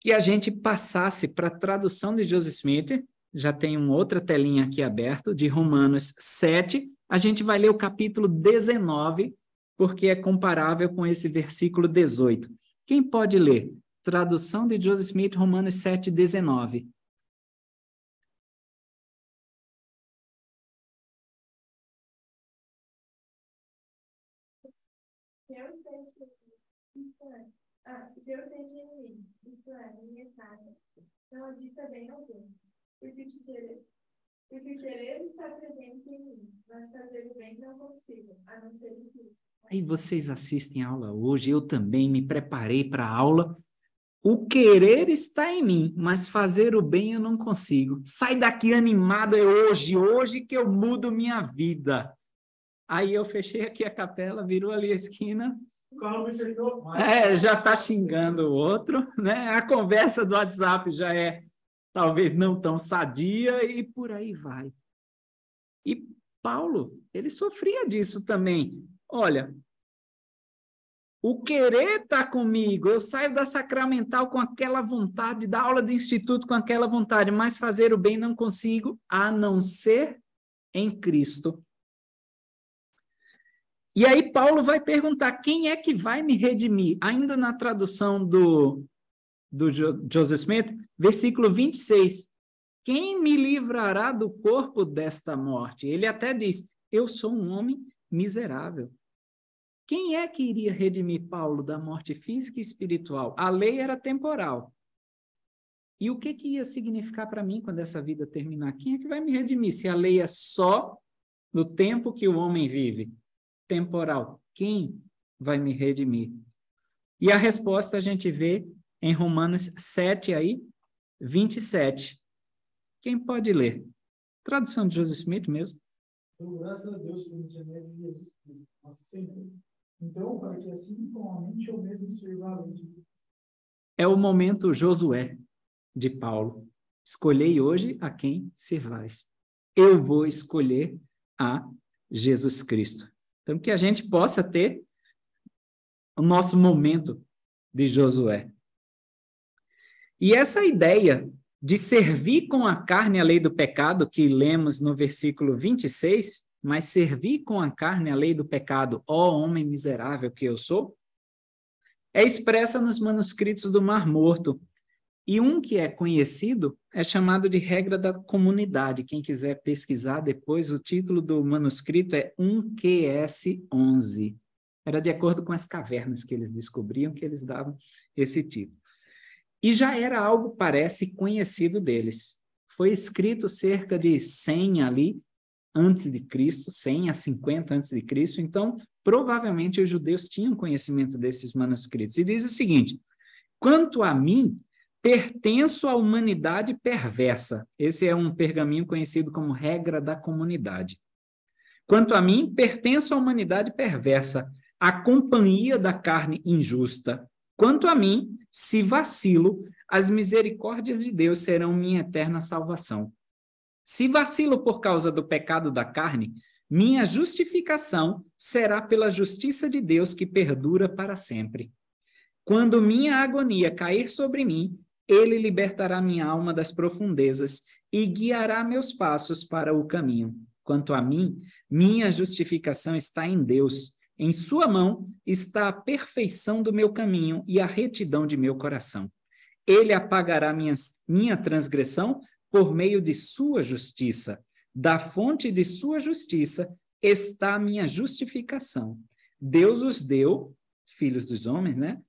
que a gente passasse para a tradução de Joseph Smith, já tem uma outra telinha aqui aberta, de Romanos 7. A gente vai ler o capítulo 19, porque é comparável com esse versículo 18. Quem pode ler? Tradução de Joseph Smith, Romanos 7, 19. Deus tem de mim, isto é, minha casa, não habita bem algum, porque o querer está presente em mim, mas fazer o bem não consigo, a não ser em Cristo. Aí vocês assistem a aula hoje, eu também me preparei para a aula. O querer está em mim, mas fazer o bem eu não consigo. Sai daqui animado, é hoje que eu mudo minha vida. Aí eu fechei aqui a capela, virou ali a esquina. Já está xingando o outro, né? A conversa do WhatsApp já é talvez não tão sadia e por aí vai. E Paulo, ele sofria disso também. Olha, o querer está comigo, eu saio da sacramental com aquela vontade, da aula de instituto com aquela vontade, mas fazer o bem não consigo, a não ser em Cristo. E aí Paulo vai perguntar, quem é que vai me redimir? Ainda na tradução do Joseph Smith, versículo 26. Quem me livrará do corpo desta morte? Ele até diz, eu sou um homem miserável. Quem é que iria redimir Paulo da morte física e espiritual? A lei era temporal. E o que ia significar para mim quando essa vida terminar? Quem é que vai me redimir? Se a lei é só no tempo que o homem vive, temporal, quem vai me redimir? E a resposta a gente vê em Romanos 7, aí, 27. Quem pode ler? Tradução de Joseph Smith mesmo. Graças a Deus, por intermédio de Jesus Cristo, nosso Senhor. Então, para que assim como a mente eu mesmo sirva a lei. É o momento Josué de Paulo. Escolhei hoje a quem servais. Eu vou escolher a Jesus Cristo. Então, que a gente possa ter o nosso momento de Josué. E essa ideia de servir com a carne a lei do pecado, que lemos no versículo 26, mas servir com a carne a lei do pecado, ó homem miserável que eu sou, é expressa nos manuscritos do Mar Morto. E um que é conhecido é chamado de regra da comunidade. Quem quiser pesquisar depois, o título do manuscrito é 1QS11. Era de acordo com as cavernas que eles descobriam que eles davam esse título. E já era algo, parece, conhecido deles. Foi escrito cerca de 100 ali, antes de Cristo, 100 a 50 antes de Cristo. Então, provavelmente os judeus tinham conhecimento desses manuscritos. E diz o seguinte, quanto a mim, pertenço à humanidade perversa. Esse é um pergaminho conhecido como regra da comunidade. Quanto a mim, pertenço à humanidade perversa, à companhia da carne injusta. Quanto a mim, se vacilo, as misericórdias de Deus serão minha eterna salvação. Se vacilo por causa do pecado da carne, minha justificação será pela justiça de Deus que perdura para sempre. Quando minha agonia cair sobre mim, ele libertará minha alma das profundezas e guiará meus passos para o caminho. Quanto a mim, minha justificação está em Deus. Em sua mão está a perfeição do meu caminho e a retidão de meu coração. Ele apagará minha transgressão por meio de sua justiça. Da fonte de sua justiça está a minha justificação. Deus os deu, filhos dos homens, né?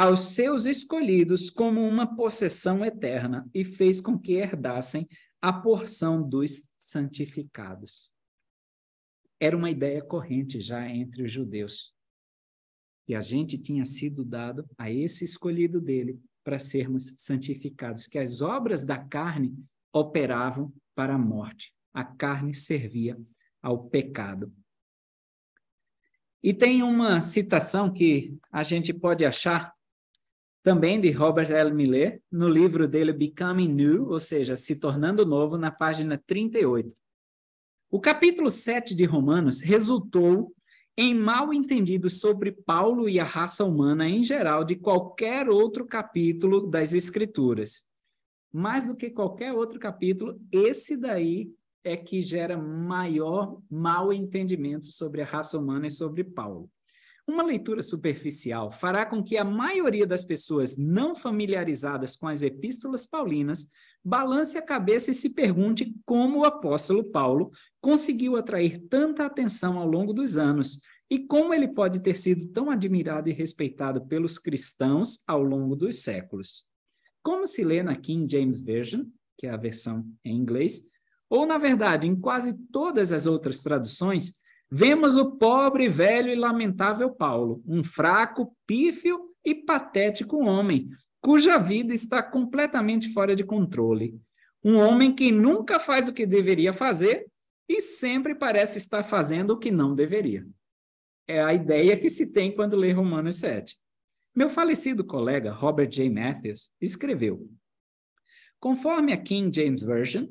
Aos seus escolhidos como uma possessão eterna e fez com que herdassem a porção dos santificados. Era uma ideia corrente já entre os judeus. E a gente tinha sido dado a esse escolhido dele para sermos santificados, que as obras da carne operavam para a morte. A carne servia ao pecado. E tem uma citação que a gente pode achar também de Robert L. Miller, no livro dele Becoming New, ou seja, Se Tornando Novo, na página 38. O capítulo 7 de Romanos resultou em mal entendido sobre Paulo e a raça humana em geral de qualquer outro capítulo das Escrituras. Mais do que qualquer outro capítulo, esse daí é que gera maior mal entendimento sobre a raça humana e sobre Paulo. Uma leitura superficial fará com que a maioria das pessoas não familiarizadas com as epístolas paulinas balance a cabeça e se pergunte como o apóstolo Paulo conseguiu atrair tanta atenção ao longo dos anos e como ele pode ter sido tão admirado e respeitado pelos cristãos ao longo dos séculos. Como se lê na King James Version, que é a versão em inglês, ou, na verdade, em quase todas as outras traduções, vemos o pobre, velho e lamentável Paulo, um fraco, pífio e patético homem, cuja vida está completamente fora de controle. Um homem que nunca faz o que deveria fazer e sempre parece estar fazendo o que não deveria. É a ideia que se tem quando lê Romanos 7. Meu falecido colega, Robert J. Matthews, escreveu: conforme a King James Version,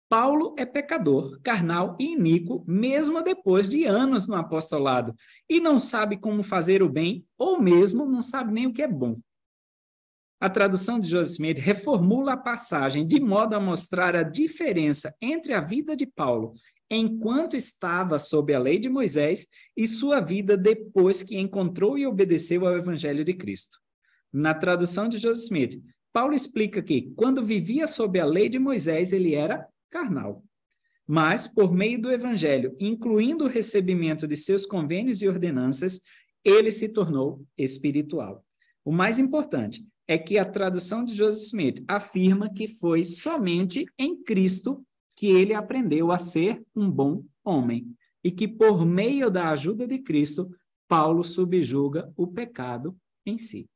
Paulo é pecador, carnal e iníquo, mesmo depois de anos no apostolado, e não sabe como fazer o bem, ou mesmo não sabe nem o que é bom. A tradução de Joseph Smith reformula a passagem de modo a mostrar a diferença entre a vida de Paulo enquanto estava sob a lei de Moisés e sua vida depois que encontrou e obedeceu ao Evangelho de Cristo. Na tradução de Joseph Smith, Paulo explica que, quando vivia sob a lei de Moisés, ele era carnal. Mas, por meio do Evangelho, incluindo o recebimento de seus convênios e ordenanças, ele se tornou espiritual. O mais importante é que a tradução de Joseph Smith afirma que foi somente em Cristo que ele aprendeu a ser um bom homem e que, por meio da ajuda de Cristo, Paulo subjuga o pecado em si.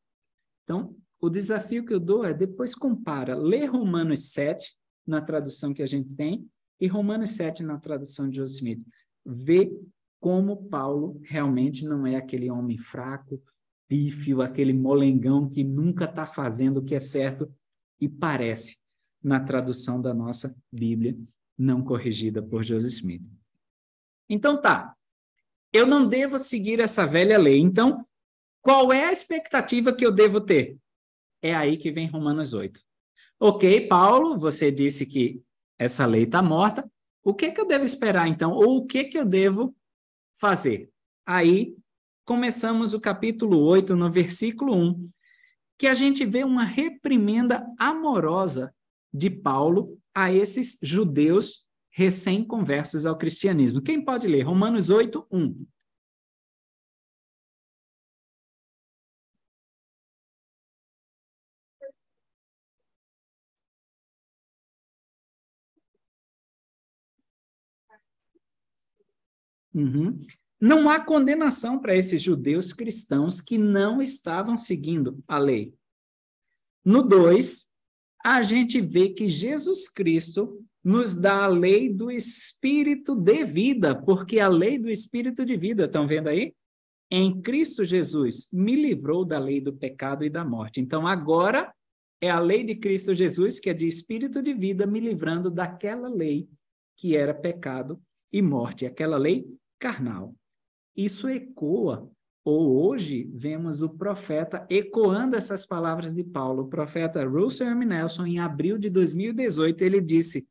Então, o desafio que eu dou é, depois compara, lê Romanos 7, na tradução que a gente tem, e Romanos 7 na tradução de Joseph Smith. Vê como Paulo realmente não é aquele homem fraco, pífio, aquele molengão que nunca está fazendo o que é certo e parece na tradução da nossa Bíblia, não corrigida por Joseph Smith. Então tá, eu não devo seguir essa velha lei. Então, qual é a expectativa que eu devo ter? É aí que vem Romanos 8. Ok, Paulo, você disse que essa lei está morta. O que eu devo esperar, então? Ou o que eu devo fazer? Aí, começamos o capítulo 8, no versículo 1, que a gente vê uma reprimenda amorosa de Paulo a esses judeus recém-conversos ao cristianismo. Quem pode ler? Romanos 8, 1. Não há condenação para esses judeus cristãos que não estavam seguindo a lei. No 2, a gente vê que Jesus Cristo nos dá a lei do Espírito de vida, porque a lei do Espírito de vida, estão vendo aí? Em Cristo Jesus me livrou da lei do pecado e da morte. Então, agora é a lei de Cristo Jesus, que é de Espírito de vida, me livrando daquela lei que era pecado e morte, aquela lei carnal. Isso ecoa Ou hoje, vemos o profeta ecoando essas palavras de Paulo. O profeta Russell M. Nelson, em abril de 2018, ele disse: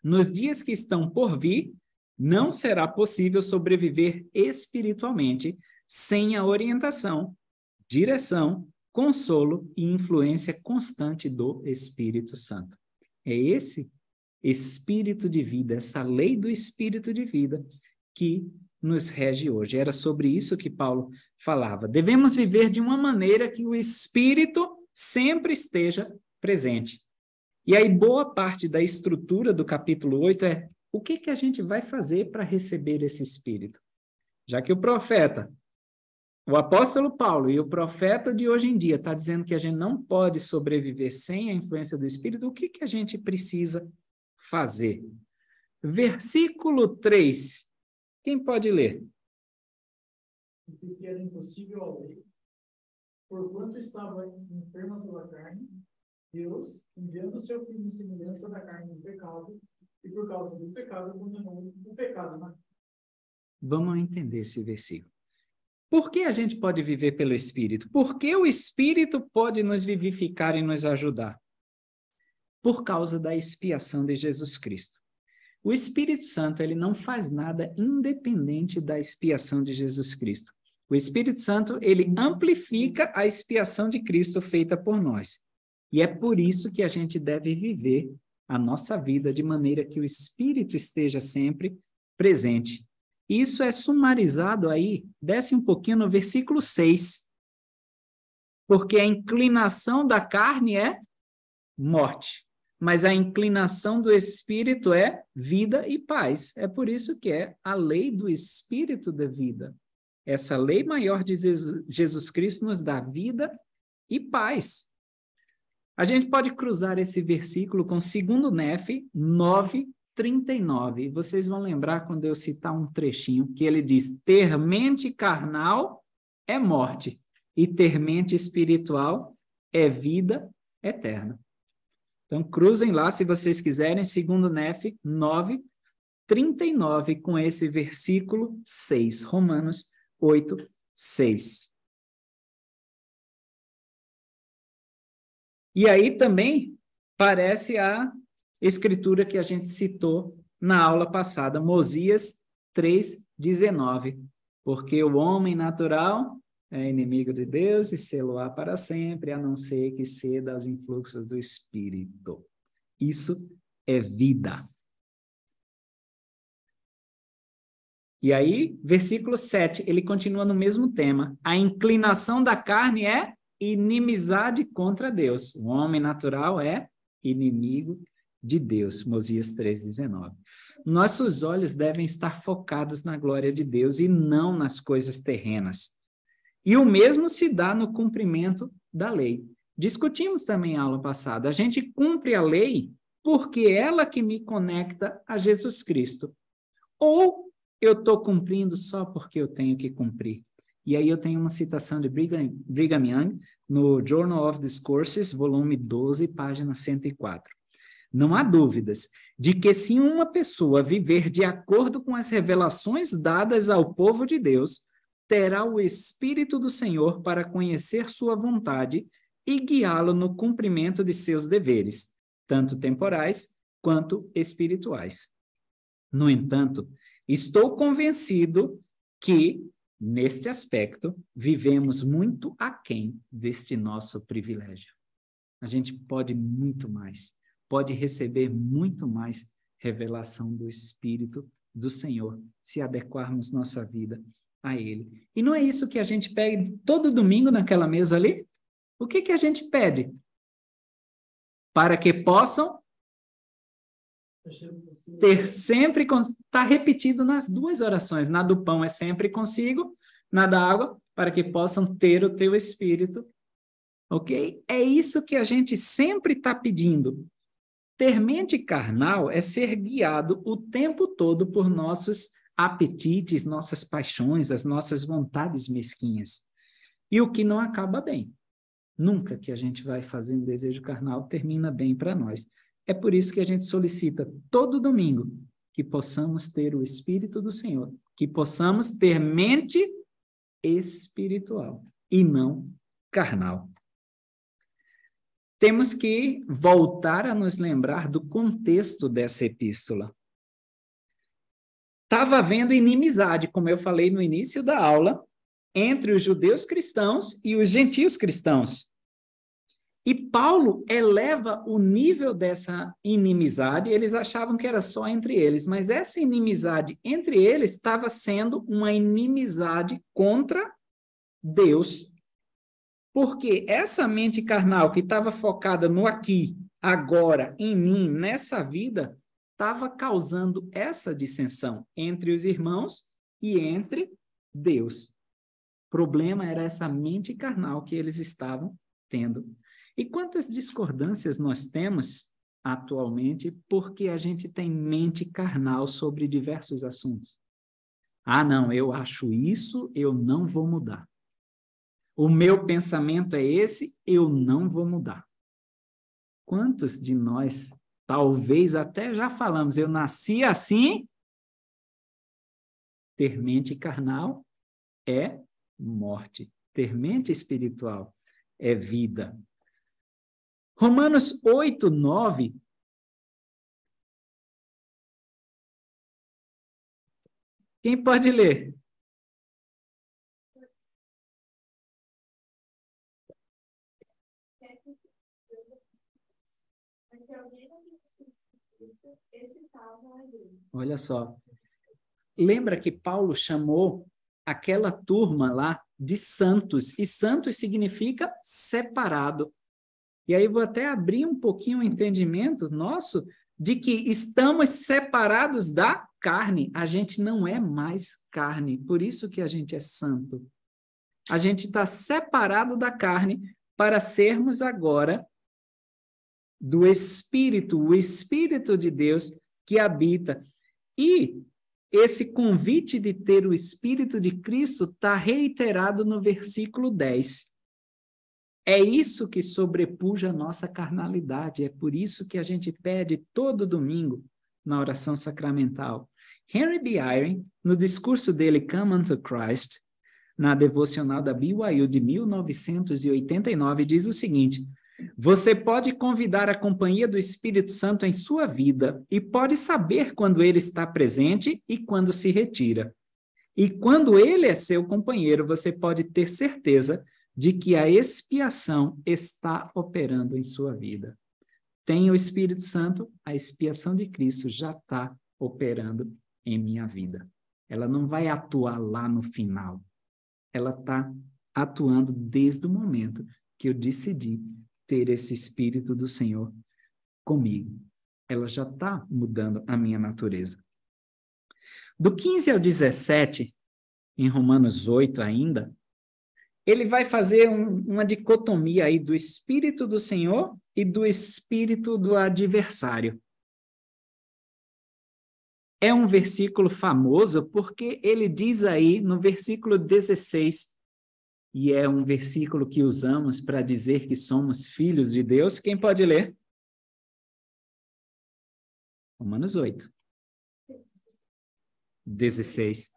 nos dias que estão por vir, não será possível sobreviver espiritualmente sem a orientação, direção, consolo e influência constante do Espírito Santo. É esse espírito de vida, essa lei do espírito de vida que nos rege hoje. Era sobre isso que Paulo falava. Devemos viver de uma maneira que o espírito sempre esteja presente. E aí, boa parte da estrutura do capítulo 8 é o que a gente vai fazer para receber esse espírito? Já que o profeta, o apóstolo Paulo e o profeta de hoje em dia está dizendo que a gente não pode sobreviver sem a influência do espírito, o que a gente precisa fazer? Versículo 3. Quem pode ler? Porque era impossível ao lei, porquanto estava enferma pela carne, Deus, enviando o seu filho em semelhança da carne do pecado, e por causa do pecado, condenou o pecado na carne. Vamos entender esse versículo. Por que a gente pode viver pelo Espírito? Por que o Espírito pode nos vivificar e nos ajudar? Por causa da expiação de Jesus Cristo. O Espírito Santo, ele não faz nada independente da expiação de Jesus Cristo. O Espírito Santo, ele amplifica a expiação de Cristo feita por nós. E é por isso que a gente deve viver a nossa vida de maneira que o Espírito esteja sempre presente. Isso é sumarizado aí, desce um pouquinho no versículo 6. Porque a inclinação da carne é morte, mas a inclinação do Espírito é vida e paz. É por isso que é a lei do Espírito da vida. Essa lei maior de Jesus Cristo nos dá vida e paz. A gente pode cruzar esse versículo com 2 Nefe 9:39. E vocês vão lembrar quando eu citar um trechinho que ele diz: ter mente carnal é morte, e ter mente espiritual é vida eterna. Então, cruzem lá, se vocês quiserem, 2 Nefe 9:39, com esse versículo 6, Romanos 8:6. E aí também parece a escritura que a gente citou na aula passada, Mosias 3:19, porque o homem natural é inimigo de Deus e sê-lo-á para sempre, a não ser que ceda aos influxos do Espírito. Isso é vida. E aí, versículo 7, ele continua no mesmo tema. A inclinação da carne é inimizade contra Deus. O homem natural é inimigo de Deus. Mosias 3:19. Nossos olhos devem estar focados na glória de Deus e não nas coisas terrenas. E o mesmo se dá no cumprimento da lei. Discutimos também a aula passada. A gente cumpre a lei porque é ela que me conecta a Jesus Cristo. Ou eu estou cumprindo só porque eu tenho que cumprir. E aí eu tenho uma citação de Brigham Young no Journal of Discourses, volume 12, página 104. Não há dúvidas de que se uma pessoa viver de acordo com as revelações dadas ao povo de Deus, terá o Espírito do Senhor para conhecer sua vontade e guiá-lo no cumprimento de seus deveres, tanto temporais quanto espirituais. No entanto, estou convencido que, neste aspecto, vivemos muito aquém deste nosso privilégio. A gente pode muito mais, pode receber muito mais revelação do Espírito do Senhor, se adequarmos nossa vida a Ele. E não é isso que a gente pede todo domingo naquela mesa ali? O que a gente pede? Para que possam ter sempre, está repetido nas duas orações, na do pão é sempre consigo, na da água, para que possam ter o teu Espírito, ok? É isso que a gente sempre está pedindo. Ter mente carnal é ser guiado o tempo todo por nossos apetites, nossas paixões, as nossas vontades mesquinhas. E o que não acaba bem. Nunca que a gente vai fazer um desejo carnal termina bem para nós. É por isso que a gente solicita todo domingo que possamos ter o Espírito do Senhor, que possamos ter mente espiritual e não carnal. Temos que voltar a nos lembrar do contexto dessa epístola. Estava havendo inimizade, como eu falei no início da aula, entre os judeus cristãos e os gentios cristãos. E Paulo eleva o nível dessa inimizade, eles achavam que era só entre eles, mas essa inimizade entre eles estava sendo uma inimizade contra Deus. Porque essa mente carnal que estava focada no aqui, agora, em mim, nessa vida, estava causando essa dissensão entre os irmãos e entre Deus. O problema era essa mente carnal que eles estavam tendo. E quantas discordâncias nós temos atualmente porque a gente tem mente carnal sobre diversos assuntos? Ah, não, eu acho isso, eu não vou mudar. O meu pensamento é esse, eu não vou mudar. Quantos de nós, talvez até já falamos, eu nasci assim? Ter mente carnal é morte. Ter mente espiritual é vida. Romanos 8, 9. Quem pode ler? Olha só. Lembra que Paulo chamou aquela turma lá de santos, e santos significa separado. E aí vou até abrir um pouquinho o entendimento nosso de que estamos separados da carne. A gente não é mais carne, por isso que a gente é santo. A gente está separado da carne para sermos agora do Espírito, o Espírito de Deus que habita. E esse convite de ter o Espírito de Cristo está reiterado no versículo 10. É isso que sobrepuja a nossa carnalidade, é por isso que a gente pede todo domingo na oração sacramental. Henry B. Eyring, no discurso dele Come Unto Christ, na devocional da BYU de 1989, diz o seguinte: você pode convidar a companhia do Espírito Santo em sua vida e pode saber quando ele está presente e quando se retira. E quando ele é seu companheiro, você pode ter certeza de que a expiação está operando em sua vida. Tem o Espírito Santo, a expiação de Cristo já está operando em minha vida. Ela não vai atuar lá no final. Ela está atuando desde o momento que eu decidi ter esse Espírito do Senhor comigo. Ela já está mudando a minha natureza. Do 15 ao 17, em Romanos 8 ainda, ele vai fazer uma dicotomia aí do Espírito do Senhor e do Espírito do adversário. É um versículo famoso porque ele diz aí no versículo 16, e é um versículo que usamos para dizer que somos filhos de Deus. Quem pode ler? Romanos 8. 16.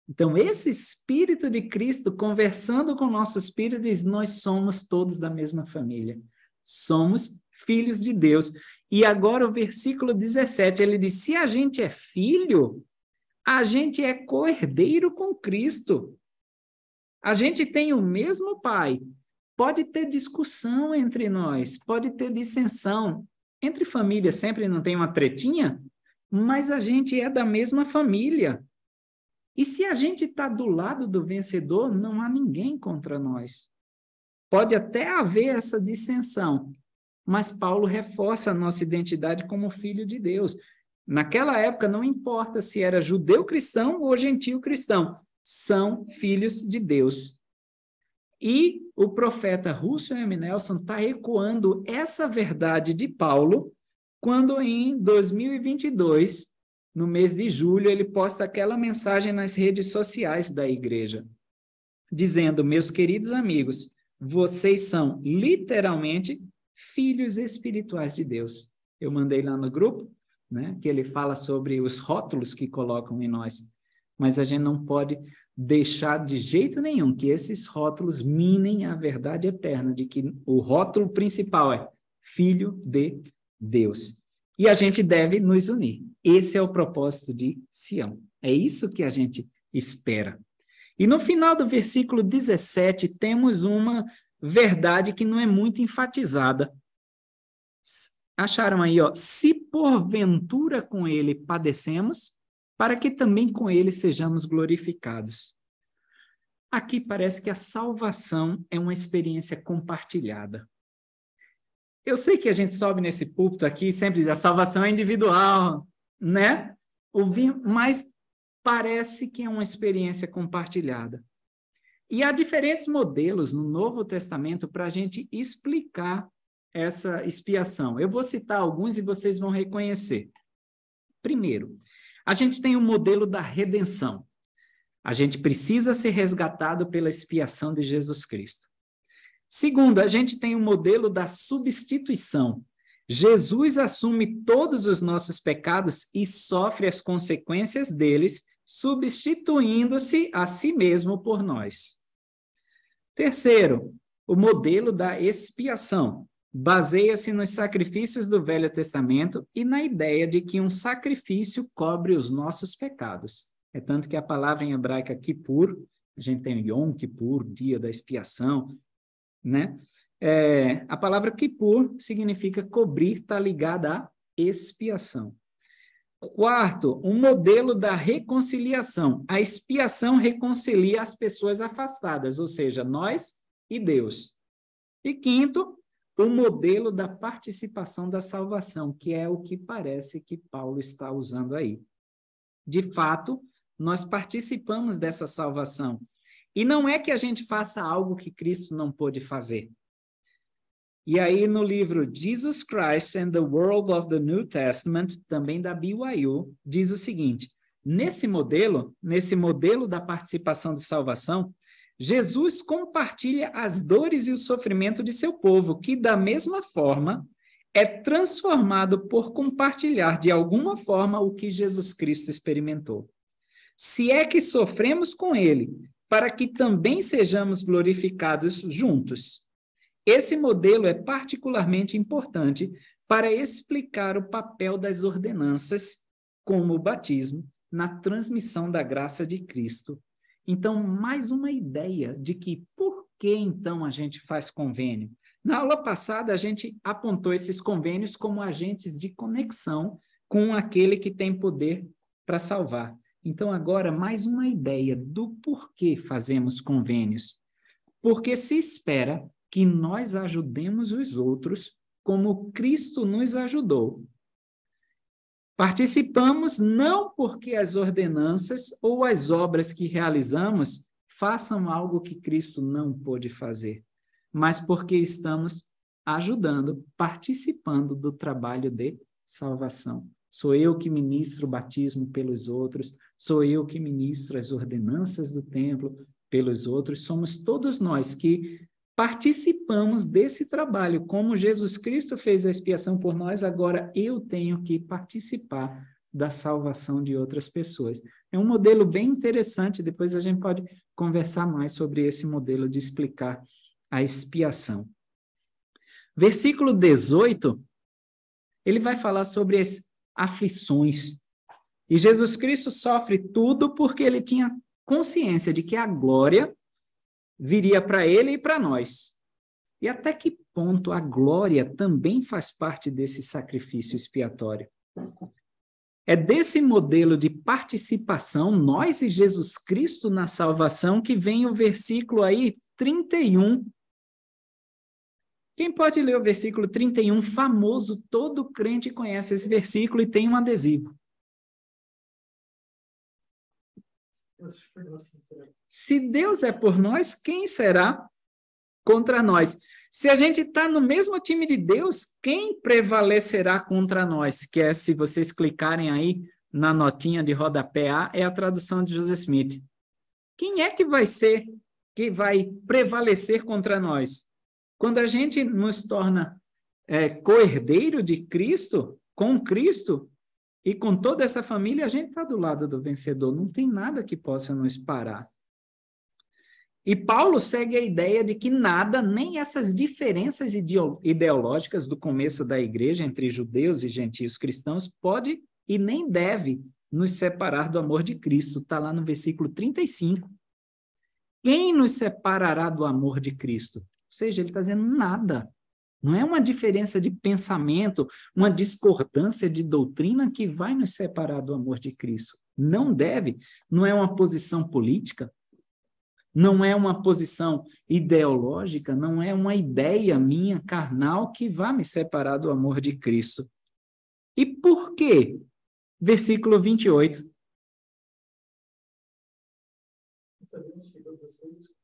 Então, esse Espírito de Cristo conversando com o nosso Espírito diz, nós somos todos da mesma família. Somos filhos de Deus. E agora o versículo 17, ele diz, se a gente é filho, a gente é co-herdeiro com Cristo. A gente tem o mesmo Pai. Pode ter discussão entre nós, pode ter dissensão. Entre famílias sempre não tem uma tretinha, mas a gente é da mesma família. E se a gente está do lado do vencedor, não há ninguém contra nós. Pode até haver essa dissensão, mas Paulo reforça a nossa identidade como filho de Deus. Naquela época, não importa se era judeu cristão ou gentio cristão, são filhos de Deus. E o profeta Russell M. Nelson está ecoando essa verdade de Paulo quando em 2022, no mês de julho, ele posta aquela mensagem nas redes sociais da igreja, dizendo, meus queridos amigos, vocês são literalmente filhos espirituais de Deus. eu mandei lá no grupo, né, que ele fala sobre os rótulos que colocam em nós. Mas a gente não pode deixar de jeito nenhum que esses rótulos minem a verdade eterna de que o rótulo principal é Filho de Deus. E a gente deve nos unir. Esse é o propósito de Sião. É isso que a gente espera. E no final do versículo 17, temos uma verdade que não é muito enfatizada. Acharam aí, ó? Se porventura com ele padecemos, para que também com ele sejamos glorificados. Aqui parece que a salvação é uma experiência compartilhada. Eu sei que a gente sobe nesse púlpito aqui e sempre diz a salvação é individual, né? Mas parece que é uma experiência compartilhada. E há diferentes modelos no Novo Testamento para a gente explicar essa expiação. Eu vou citar alguns e vocês vão reconhecer. Primeiro, a gente tem o modelo da redenção. A gente precisa ser resgatado pela expiação de Jesus Cristo. Segundo, a gente tem o modelo da substituição. Jesus assume todos os nossos pecados e sofre as consequências deles, substituindo-se a si mesmo por nós. Terceiro, o modelo da expiação. Baseia-se nos sacrifícios do Velho Testamento e na ideia de que um sacrifício cobre os nossos pecados. É tanto que a palavra em hebraica Kippur, a gente tem Yom Kippur, dia da expiação, né? A palavra Kippur significa cobrir, está ligada à expiação. Quarto, um modelo da reconciliação. A expiação reconcilia as pessoas afastadas, ou seja, nós e Deus. E quinto, o modelo da participação da salvação, que é o que parece que Paulo está usando aí. De fato, nós participamos dessa salvação. E não é que a gente faça algo que Cristo não pôde fazer. E aí, no livro Jesus Christ and the World of the New Testament, também da BYU, diz o seguinte: nesse modelo da participação de salvação, Jesus compartilha as dores e o sofrimento de seu povo, que, da mesma forma, é transformado por compartilhar, de alguma forma, o que Jesus Cristo experimentou. Se é que sofremos com ele, para que também sejamos glorificados juntos. Esse modelo é particularmente importante para explicar o papel das ordenanças, como o batismo, na transmissão da graça de Cristo. Então, mais uma ideia de que por que, então, a gente faz convênio? Na aula passada, a gente apontou esses convênios como agentes de conexão com aquele que tem poder para salvar. Então, agora, mais uma ideia do porquê fazemos convênios. Porque se espera que nós ajudemos os outros como Cristo nos ajudou. Participamos não porque as ordenanças ou as obras que realizamos façam algo que Cristo não pôde fazer, mas porque estamos ajudando, participando do trabalho de salvação. Sou eu que ministro o batismo pelos outros, sou eu que ministro as ordenanças do templo pelos outros, somos todos nós que participamos desse trabalho. Como Jesus Cristo fez a expiação por nós, agora eu tenho que participar da salvação de outras pessoas. É um modelo bem interessante, depois a gente pode conversar mais sobre esse modelo de explicar a expiação. Versículo 18, ele vai falar sobre as aflições. E Jesus Cristo sofre tudo porque ele tinha consciência de que a glória viria para ele e para nós. E até que ponto a glória também faz parte desse sacrifício expiatório? É desse modelo de participação, nós e Jesus Cristo na salvação, que vem o versículo aí 31. Quem pode ler o versículo 31, famoso, todo crente conhece esse versículo e tem um adesivo. Se Deus é por nós, quem será contra nós? Se a gente está no mesmo time de Deus, quem prevalecerá contra nós? Que é, se vocês clicarem aí na notinha de rodapé A, é a tradução de Joseph Smith. Quem é que vai prevalecer contra nós? Quando a gente nos torna co-herdeiro de Cristo, com Cristo, e com toda essa família, a gente está do lado do vencedor. Não tem nada que possa nos parar. E Paulo segue a ideia de que nada, nem essas diferenças ideológicas do começo da igreja entre judeus e gentios cristãos, pode e nem deve nos separar do amor de Cristo. Está lá no versículo 35. Quem nos separará do amor de Cristo? Ou seja, ele está dizendo nada. Não é uma diferença de pensamento, uma discordância de doutrina que vai nos separar do amor de Cristo. Não deve, não é uma posição política, não é uma posição ideológica, não é uma ideia minha carnal que vai me separar do amor de Cristo. E por quê? Versículo 28. Sabemos que todas as coisas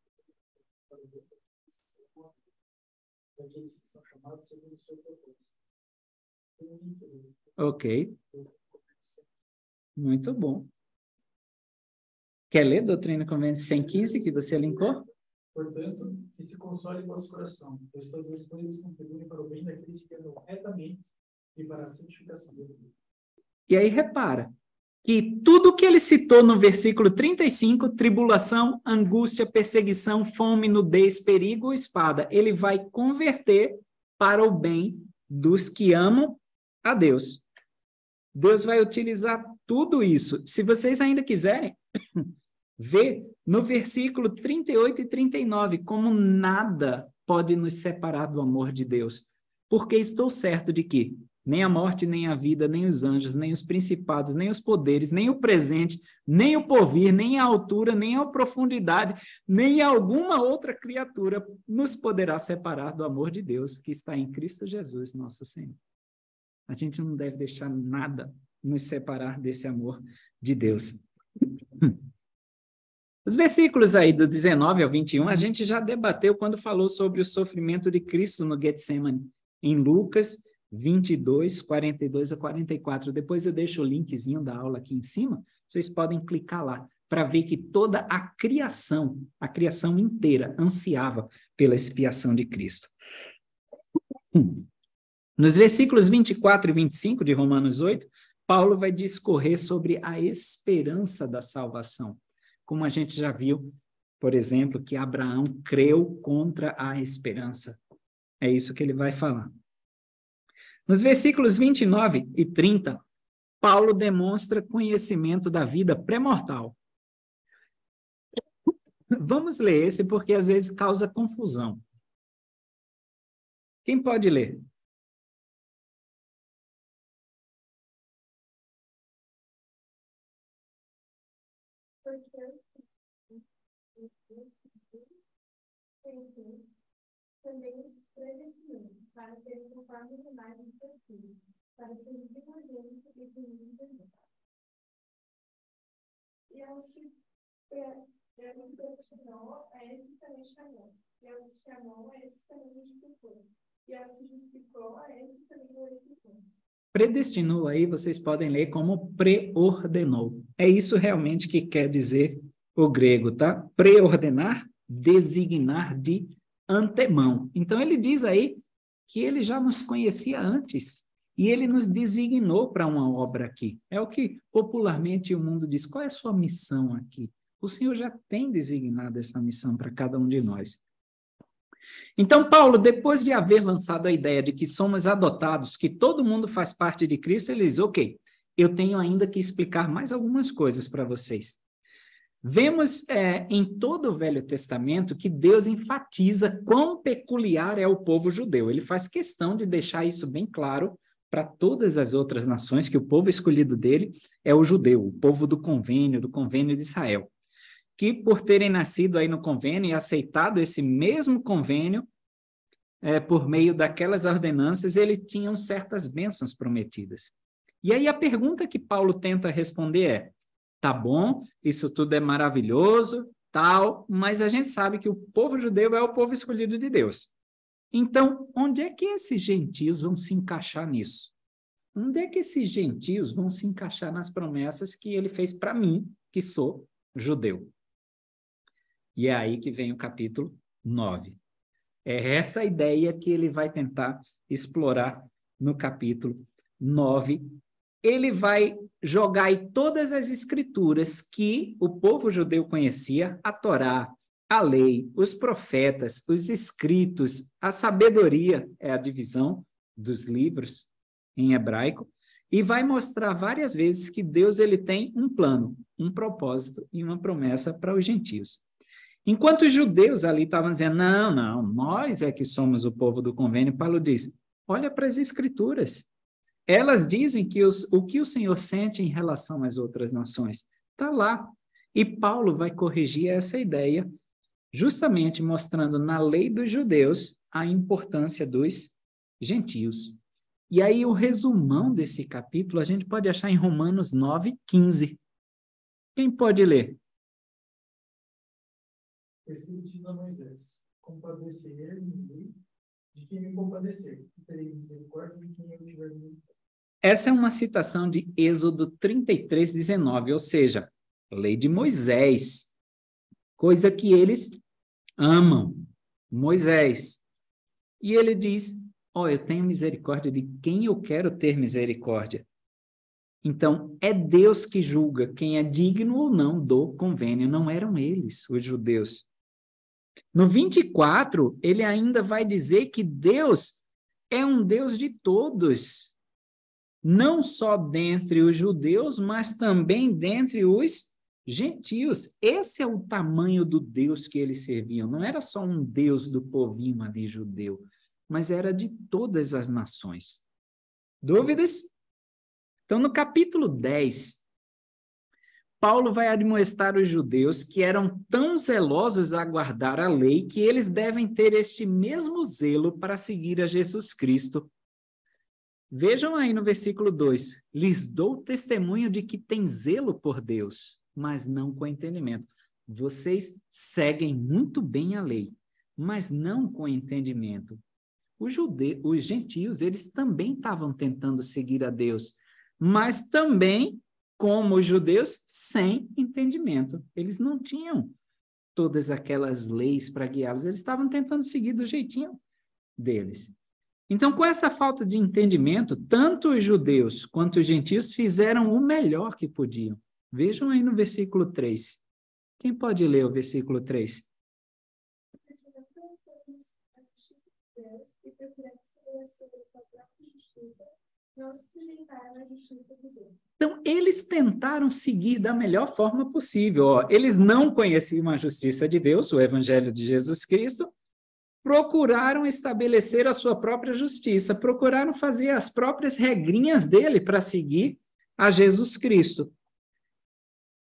daqueles que são chamados segundo o seu propósito. Ok. Muito bom. Quer ler Doutrina e Convênios 115, que você linkou? Portanto, que se console o vosso coração, pois todas as coisas contribuem para o bem daqueles que andam retamente e para a santificação do mundo. E aí repara que tudo que ele citou no versículo 35, tribulação, angústia, perseguição, fome, nudez, perigo ou espada, ele vai converter para o bem dos que amam a Deus. Deus vai utilizar tudo isso. Se vocês ainda quiserem ver no versículo 38 e 39 como nada pode nos separar do amor de Deus, porque estou certo de que nem a morte, nem a vida, nem os anjos, nem os principados, nem os poderes, nem o presente, nem o porvir, nem a altura, nem a profundidade, nem alguma outra criatura nos poderá separar do amor de Deus que está em Cristo Jesus, nosso Senhor. A gente não deve deixar nada nos separar desse amor de Deus. Os versículos aí do 19 ao 21, a gente já debateu quando falou sobre o sofrimento de Cristo no Getsemane, em Lucas 22, 42 a 44. Depois eu deixo o linkzinho da aula aqui em cima, vocês podem clicar lá, para ver que toda a criação inteira, ansiava pela expiação de Cristo. Nos versículos 24 e 25 de Romanos 8, Paulo vai discorrer sobre a esperança da salvação. Como a gente já viu, por exemplo, que Abraão creu contra a esperança. É isso que ele vai falar. Nos versículos 29 e 30, Paulo demonstra conhecimento da vida pré-mortal. Vamos ler esse porque às vezes causa confusão. Quem pode ler? Também os predestinou para serem conforme a imagem de seu filho, para serem primogênitos e filhos de Deus. E aos que predestinou, a esses também chamou. E aos que chamou, a esses também justificou. E aos que justificou, a esses também glorificou. Predestinou aí, vocês podem ler como preordenou. É isso realmente que quer dizer o grego, tá? Preordenar, designar de antemão. Então, ele diz aí que ele já nos conhecia antes e ele nos designou para uma obra aqui. É o que popularmente o mundo diz. Qual é a sua missão aqui? O Senhor já tem designado essa missão para cada um de nós. Então, Paulo, depois de haver lançado a ideia de que somos adotados, que todo mundo faz parte de Cristo, ele diz, ok, eu tenho ainda que explicar mais algumas coisas para vocês. Vemos em todo o Velho Testamento que Deus enfatiza quão peculiar é o povo judeu. Ele faz questão de deixar isso bem claro para todas as outras nações, que o povo escolhido dele é o judeu, o povo do convênio de Israel, que por terem nascido aí no convênio e aceitado esse mesmo convênio, por meio daquelas ordenanças, eles tinham certas bênçãos prometidas. E aí a pergunta que Paulo tenta responder é, tá bom, isso tudo é maravilhoso, tal, mas a gente sabe que o povo judeu é o povo escolhido de Deus. Então, onde é que esses gentios vão se encaixar nisso? Onde é que esses gentios vão se encaixar nas promessas que ele fez para mim, que sou judeu? E é aí que vem o capítulo 9. É essa ideia que ele vai tentar explorar no capítulo 9. Ele vai jogar aí todas as escrituras que o povo judeu conhecia, a Torá, a lei, os profetas, os escritos, a sabedoria, é a divisão dos livros em hebraico, e vai mostrar várias vezes que Deus ele tem um plano, um propósito e uma promessa para os gentios. Enquanto os judeus ali estavam dizendo, não, nós é que somos o povo do convênio, Paulo diz, olha para as escrituras. Elas dizem que o que o Senhor sente em relação às outras nações está lá. E Paulo vai corrigir essa ideia, justamente mostrando na lei dos judeus a importância dos gentios. E aí o resumão desse capítulo a gente pode achar em Romanos 9:15. Quem pode ler? Escrito diz a Moisés, compadecer-me de quem me compadecer, e terei misericórdia de quem eu tiver misericórdia. Essa é uma citação de Êxodo 33:19, ou seja, lei de Moisés, coisa que eles amam, Moisés. E ele diz, eu tenho misericórdia de quem eu quero ter misericórdia. Então, é Deus que julga quem é digno ou não do convênio, não eram eles, os judeus. No 24, ele ainda vai dizer que Deus é um Deus de todos, não só dentre os judeus, mas também dentre os gentios. Esse é o tamanho do Deus que eles serviam. Não era só um Deus do povinho ali judeu, mas era de todas as nações. Dúvidas? Então, no capítulo 10, Paulo vai admoestar os judeus que eram tão zelosos a guardar a lei que eles devem ter este mesmo zelo para seguir a Jesus Cristo. Vejam aí no versículo 2, lhes dou testemunho de que tem zelo por Deus, mas não com entendimento. Vocês seguem muito bem a lei, mas não com entendimento. Os gentios, eles também estavam tentando seguir a Deus, mas também, como os judeus, sem entendimento. Eles não tinham todas aquelas leis para guiá-los, eles estavam tentando seguir do jeitinho deles. Então, com essa falta de entendimento, tanto os judeus quanto os gentios fizeram o melhor que podiam. Vejam aí no versículo 3. Quem pode ler o versículo 3? Então, eles tentaram seguir da melhor forma possível. Eles não conheciam a justiça de Deus, o Evangelho de Jesus Cristo, procuraram estabelecer a sua própria justiça, procuraram fazer as próprias regrinhas dele para seguir a Jesus Cristo.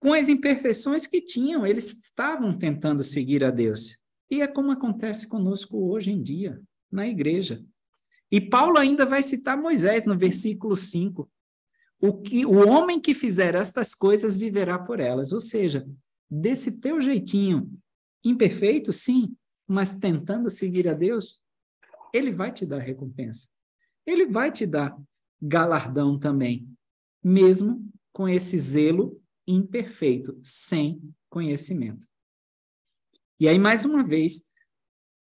Com as imperfeições que tinham, eles estavam tentando seguir a Deus. E é como acontece conosco hoje em dia, na igreja. E Paulo ainda vai citar Moisés no versículo 5. O homem que fizer estas coisas viverá por elas. Ou seja, desse teu jeitinho imperfeito, sim, mas tentando seguir a Deus, ele vai te dar recompensa. Ele vai te dar galardão também, mesmo com esse zelo imperfeito, sem conhecimento. E aí, mais uma vez,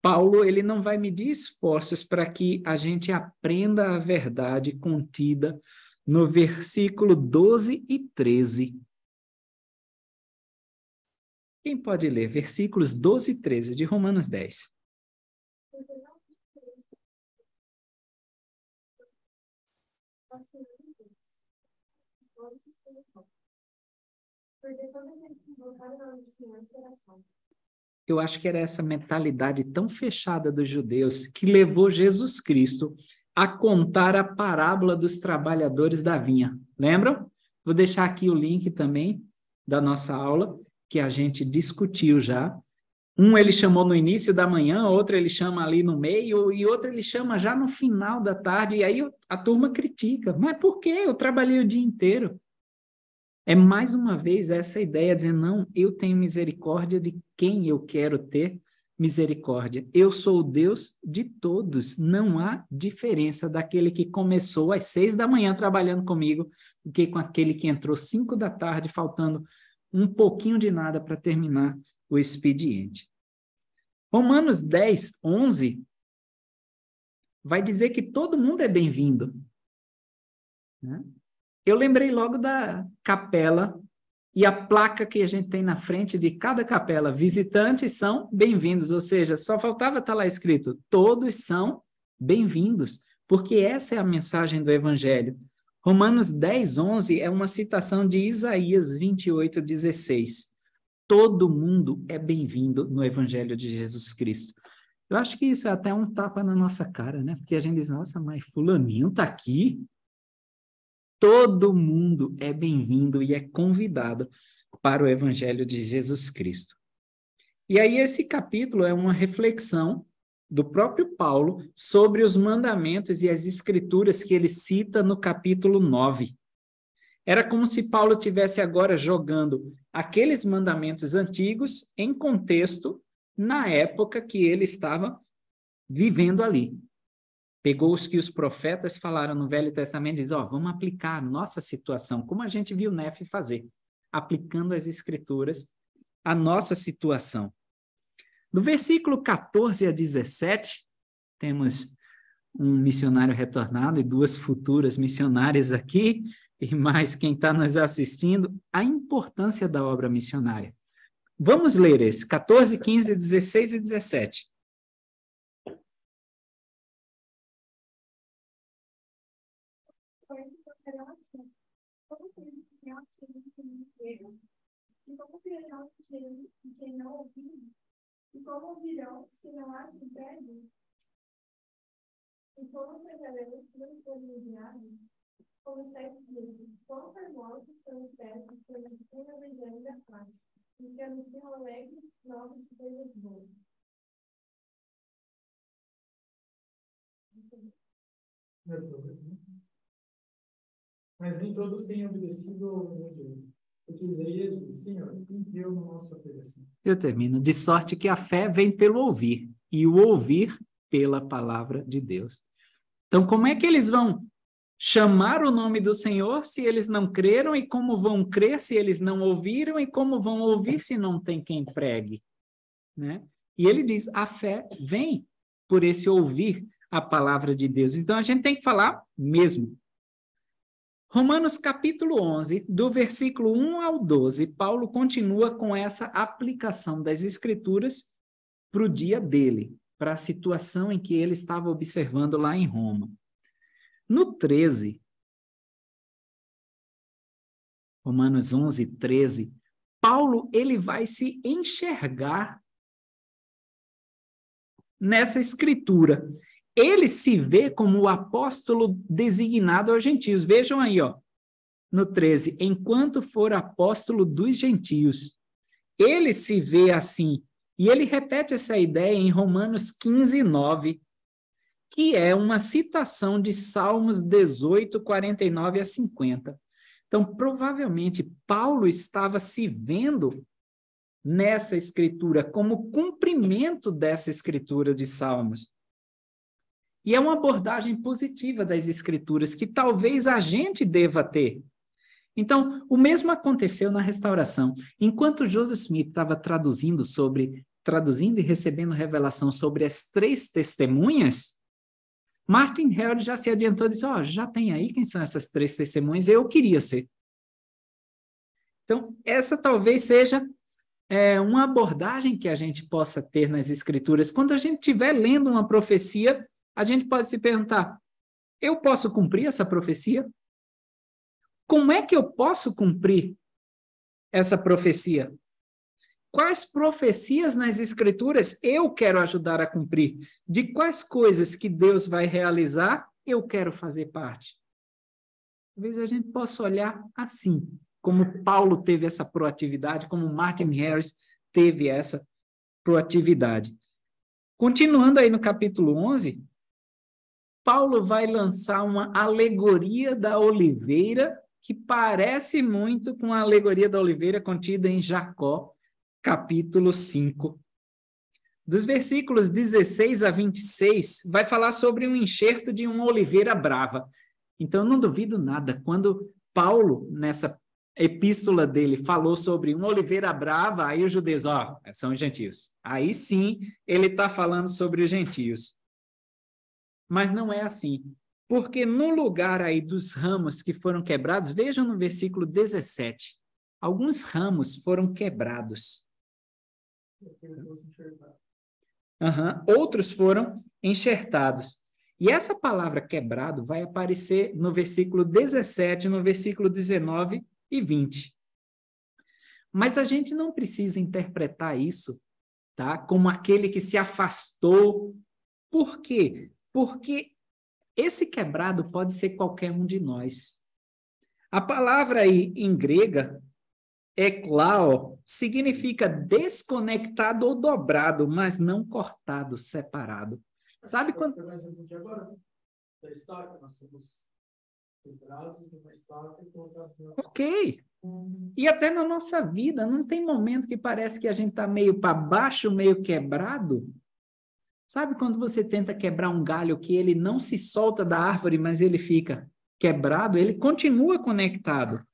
Paulo, ele não vai medir esforços para que a gente aprenda a verdade contida no versículo 12 e 13. Quem pode ler versículos 12 e 13 de Romanos 10? Eu acho que era essa mentalidade tão fechada dos judeus que levou Jesus Cristo a contar a parábola dos trabalhadores da vinha. Lembram? Vou deixar aqui o link também da nossa aula, que a gente discutiu já. Um ele chamou no início da manhã, outro ele chama ali no meio, e outro ele chama já no final da tarde, e aí a turma critica. Mas por quê? Eu trabalhei o dia inteiro. É mais uma vez essa ideia, dizendo, não, eu tenho misericórdia de quem eu quero ter misericórdia. Eu sou o Deus de todos, não há diferença daquele que começou às 6 da manhã trabalhando comigo, do que com aquele que entrou 5 da tarde, faltando um pouquinho de nada para terminar o expediente. Romanos 10, 11 vai dizer que todo mundo é bem-vindo, né? Eu lembrei logo da capela e a placa que a gente tem na frente de cada capela. Visitantes são bem-vindos, ou seja, só faltava estar lá escrito, todos são bem-vindos, porque essa é a mensagem do Evangelho. Romanos 10, 11 é uma citação de Isaías 28, 16. Todo mundo é bem-vindo no Evangelho de Jesus Cristo. Eu acho que isso é até um tapa na nossa cara, né? Porque a gente diz, nossa, mas fulaninho está aqui. Todo mundo é bem-vindo e é convidado para o Evangelho de Jesus Cristo. E aí esse capítulo é uma reflexão do próprio Paulo sobre os mandamentos e as escrituras que ele cita no capítulo 9. Era como se Paulo tivesse agora jogando aqueles mandamentos antigos em contexto na época que ele estava vivendo ali. Pegou os que os profetas falaram no Velho Testamento e diz, vamos aplicar a nossa situação, como a gente viu Nefe fazer, aplicando as escrituras à nossa situação. No versículo 14 a 17, temos um missionário retornado e duas futuras missionárias aqui, e mais quem está nos assistindo, a importância da obra missionária. Vamos ler esse, 14, 15, 16 e 17. E como ouvirão se não há império? E como pregarão se não forem enviados? Como está escrito, quão formosos são os pés que conhecem o Evangelho da paz, e que anunciam alegres novas de coisas boas. Mas nem todos têm obedecido ao Evangelho. Porque Isaías diz, Senhor, quem deu no nosso obedecer? Eu termino. De sorte que a fé vem pelo ouvir, e o ouvir pela palavra de Deus. Então, como é que eles vão chamar o nome do Senhor se eles não creram? E como vão crer se eles não ouviram? E como vão ouvir se não tem quem pregue? Né? E ele diz, a fé vem por esse ouvir a palavra de Deus. Então, a gente tem que falar mesmo. Romanos capítulo 11, do versículo 1 ao 12, Paulo continua com essa aplicação das escrituras para o dia dele, para a situação em que ele estava observando lá em Roma. No 13, Romanos 11, 13, Paulo ele vai se enxergar nessa escritura. Ele se vê como o apóstolo designado aos gentios. Vejam aí, no 13, enquanto for apóstolo dos gentios. Ele se vê assim, e ele repete essa ideia em Romanos 15, 9, que é uma citação de Salmos 18, 49 a 50. Então, provavelmente, Paulo estava se vendo nessa escritura, como cumprimento dessa escritura de Salmos. E é uma abordagem positiva das escrituras que talvez a gente deva ter. Então, o mesmo aconteceu na restauração. Enquanto Joseph Smith estava traduzindo e recebendo revelação sobre as 3 testemunhas, Martin Held já se adiantou e disse, já tem aí quem são essas 3 testemunhas, eu queria ser. Então, essa talvez seja uma abordagem que a gente possa ter nas escrituras. Quando a gente estiver lendo uma profecia, a gente pode se perguntar, eu posso cumprir essa profecia? Como é que eu posso cumprir essa profecia? Quais profecias nas escrituras eu quero ajudar a cumprir? De quais coisas que Deus vai realizar, eu quero fazer parte? Talvez a gente possa olhar assim, como Paulo teve essa proatividade, como Martin Harris teve essa proatividade. Continuando aí no capítulo 11, Paulo vai lançar uma alegoria da oliveira que parece muito com a alegoria da oliveira contida em Jacó, capítulo 5. Dos versículos 16 a 26, vai falar sobre um enxerto de uma oliveira brava. Então, não duvido nada, quando Paulo, nessa epístola dele falou sobre uma oliveira brava, aí os judeus, ó, são os gentios. Aí sim, ele está falando sobre os gentios. Mas não é assim. Porque no lugar aí dos ramos que foram quebrados, vejam no versículo 17, alguns ramos foram quebrados. Outros foram enxertados. E essa palavra quebrado vai aparecer no versículo 17, no versículo 19 e 20. Mas a gente não precisa interpretar isso, tá, como aquele que se afastou. Por quê? Porque esse quebrado pode ser qualquer um de nós. A palavra aí em grega, eklao, significa desconectado ou dobrado, mas não cortado, separado. Sabe quando... Ok. E até na nossa vida, não tem momento que parece que a gente está meio para baixo, meio quebrado? Sabe quando você tenta quebrar um galho que ele não se solta da árvore, mas ele fica quebrado? Ele continua conectado.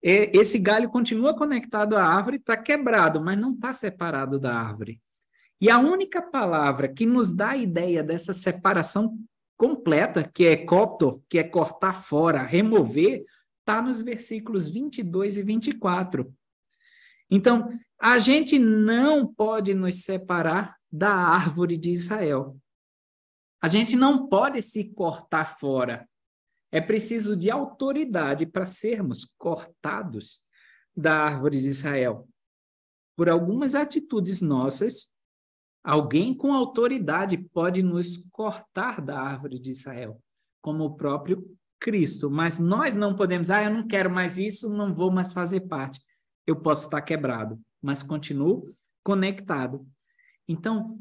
Esse galho continua conectado à árvore, está quebrado, mas não está separado da árvore. E a única palavra que nos dá a ideia dessa separação completa, que é copto, que é cortar fora, remover, está nos versículos 22 e 24. Então, a gente não pode nos separar da árvore de Israel. A gente não pode se cortar fora. É preciso de autoridade para sermos cortados da árvore de Israel. Por algumas atitudes nossas, alguém com autoridade pode nos cortar da árvore de Israel, como o próprio Cristo. Mas nós não podemos, eu não quero mais isso, não vou mais fazer parte. Eu posso estar quebrado, mas continuo conectado. Então,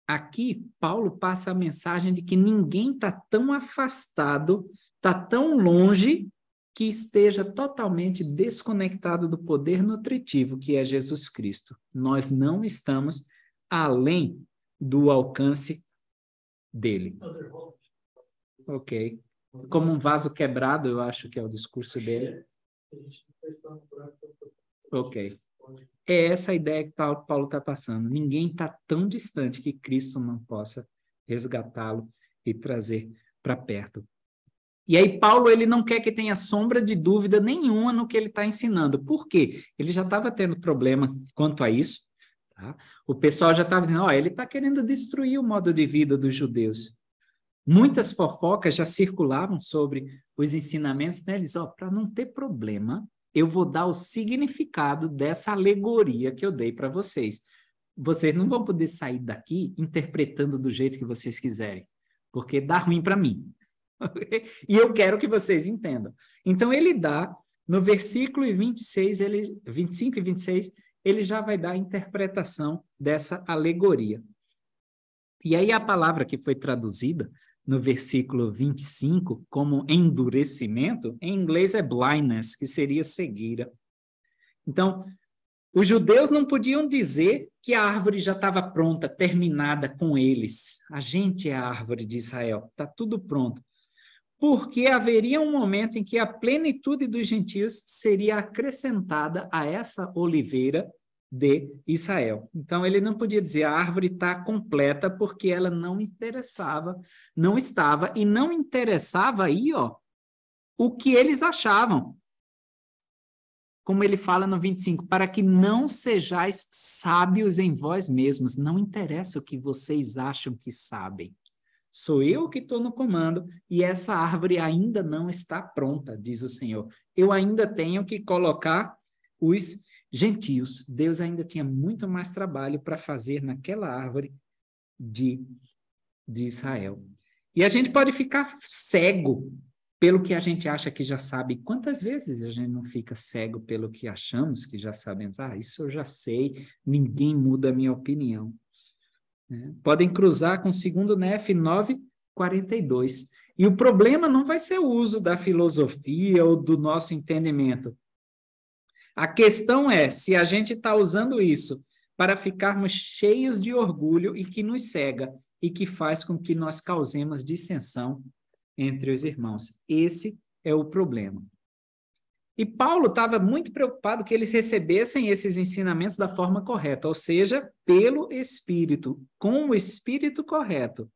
aqui, Paulo passa a mensagem de que ninguém está tão afastado, está tão longe, que esteja totalmente desconectado do poder nutritivo que é Jesus Cristo. Nós não estamos além do alcance dele. Ok. Como um vaso quebrado, eu acho que é o discurso dele. Ok. É essa a ideia que Paulo está passando. Ninguém está tão distante que Cristo não possa resgatá-lo e trazer para perto. E aí Paulo ele não quer que tenha sombra de dúvida nenhuma no que ele está ensinando. Por quê? Ele já estava tendo problema quanto a isso. Tá? O pessoal já estava dizendo, ele está querendo destruir o modo de vida dos judeus. Muitas fofocas já circulavam sobre os ensinamentos deles. Para não ter problema, eu vou dar o significado dessa alegoria que eu dei para vocês. Vocês não vão poder sair daqui interpretando do jeito que vocês quiserem, porque dá ruim para mim. E eu quero que vocês entendam. Então, ele dá, no versículo 25 e 26, ele já vai dar a interpretação dessa alegoria. E aí a palavra que foi traduzida no versículo 25 como endurecimento, em inglês é blindness, que seria cegueira. Então, os judeus não podiam dizer que a árvore já estava pronta, terminada com eles. A gente é a árvore de Israel, está tudo pronto. Porque haveria um momento em que a plenitude dos gentios seria acrescentada a essa oliveira de Israel. Então, ele não podia dizer a árvore está completa porque ela não interessava, não estava, e não interessava aí, o que eles achavam. Como ele fala no 25, para que não sejais sábios em vós mesmos, não interessa o que vocês acham que sabem. Sou eu que estou no comando e essa árvore ainda não está pronta, diz o Senhor. Eu ainda tenho que colocar os gentios. Deus ainda tinha muito mais trabalho para fazer naquela árvore de Israel. E a gente pode ficar cego pelo que a gente acha que já sabe. Quantas vezes a gente não fica cego pelo que achamos que já sabemos? Isso eu já sei, ninguém muda a minha opinião. Podem cruzar com 2 Nef 9:42. E o problema não vai ser o uso da filosofia ou do nosso entendimento. A questão é se a gente está usando isso para ficarmos cheios de orgulho e que nos cega e que faz com que nós causemos dissensão entre os irmãos. Esse é o problema. E Paulo estava muito preocupado que eles recebessem esses ensinamentos da forma correta, ou seja, pelo Espírito, com o Espírito correto.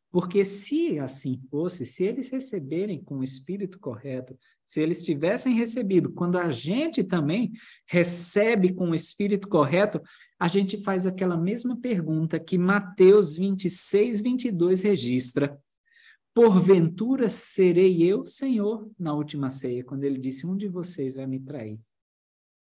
Porque se assim fosse, se eles receberem com o Espírito correto, se eles tivessem recebido, quando a gente também recebe com o Espírito correto, a gente faz aquela mesma pergunta que Mateus 26, 22 registra. Porventura serei eu, Senhor, na última ceia, quando ele disse, um de vocês vai me trair.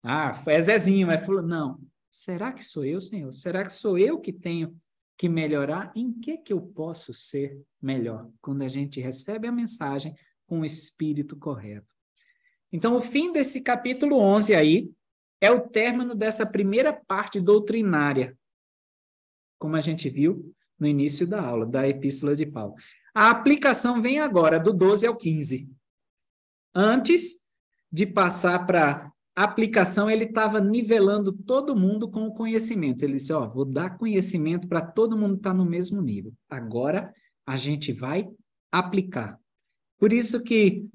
Ah, foi Zezinho, mas falou, não, será que sou eu, Senhor? Será que sou eu que tenho que melhorar? Em que eu posso ser melhor? Quando a gente recebe a mensagem com o espírito correto. Então, o fim desse capítulo 11 aí é o término dessa primeira parte doutrinária, como a gente viu no início da aula, da Epístola de Paulo. A aplicação vem agora, do 12 ao 15. Antes de passar para a aplicação, ele estava nivelando todo mundo com o conhecimento. Ele disse, ó, vou dar conhecimento para todo mundo estar no mesmo nível. Agora, a gente vai aplicar. Por isso que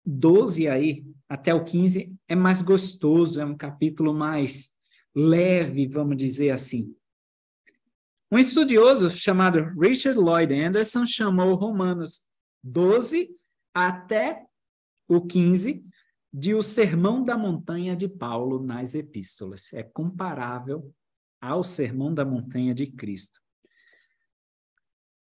12 aí, até o 15, é mais gostoso, é um capítulo mais leve, vamos dizer assim. Um estudioso chamado Richard Lloyd Anderson chamou Romanos 12 até o 15 de o Sermão da Montanha de Paulo nas epístolas. É comparável ao Sermão da Montanha de Cristo.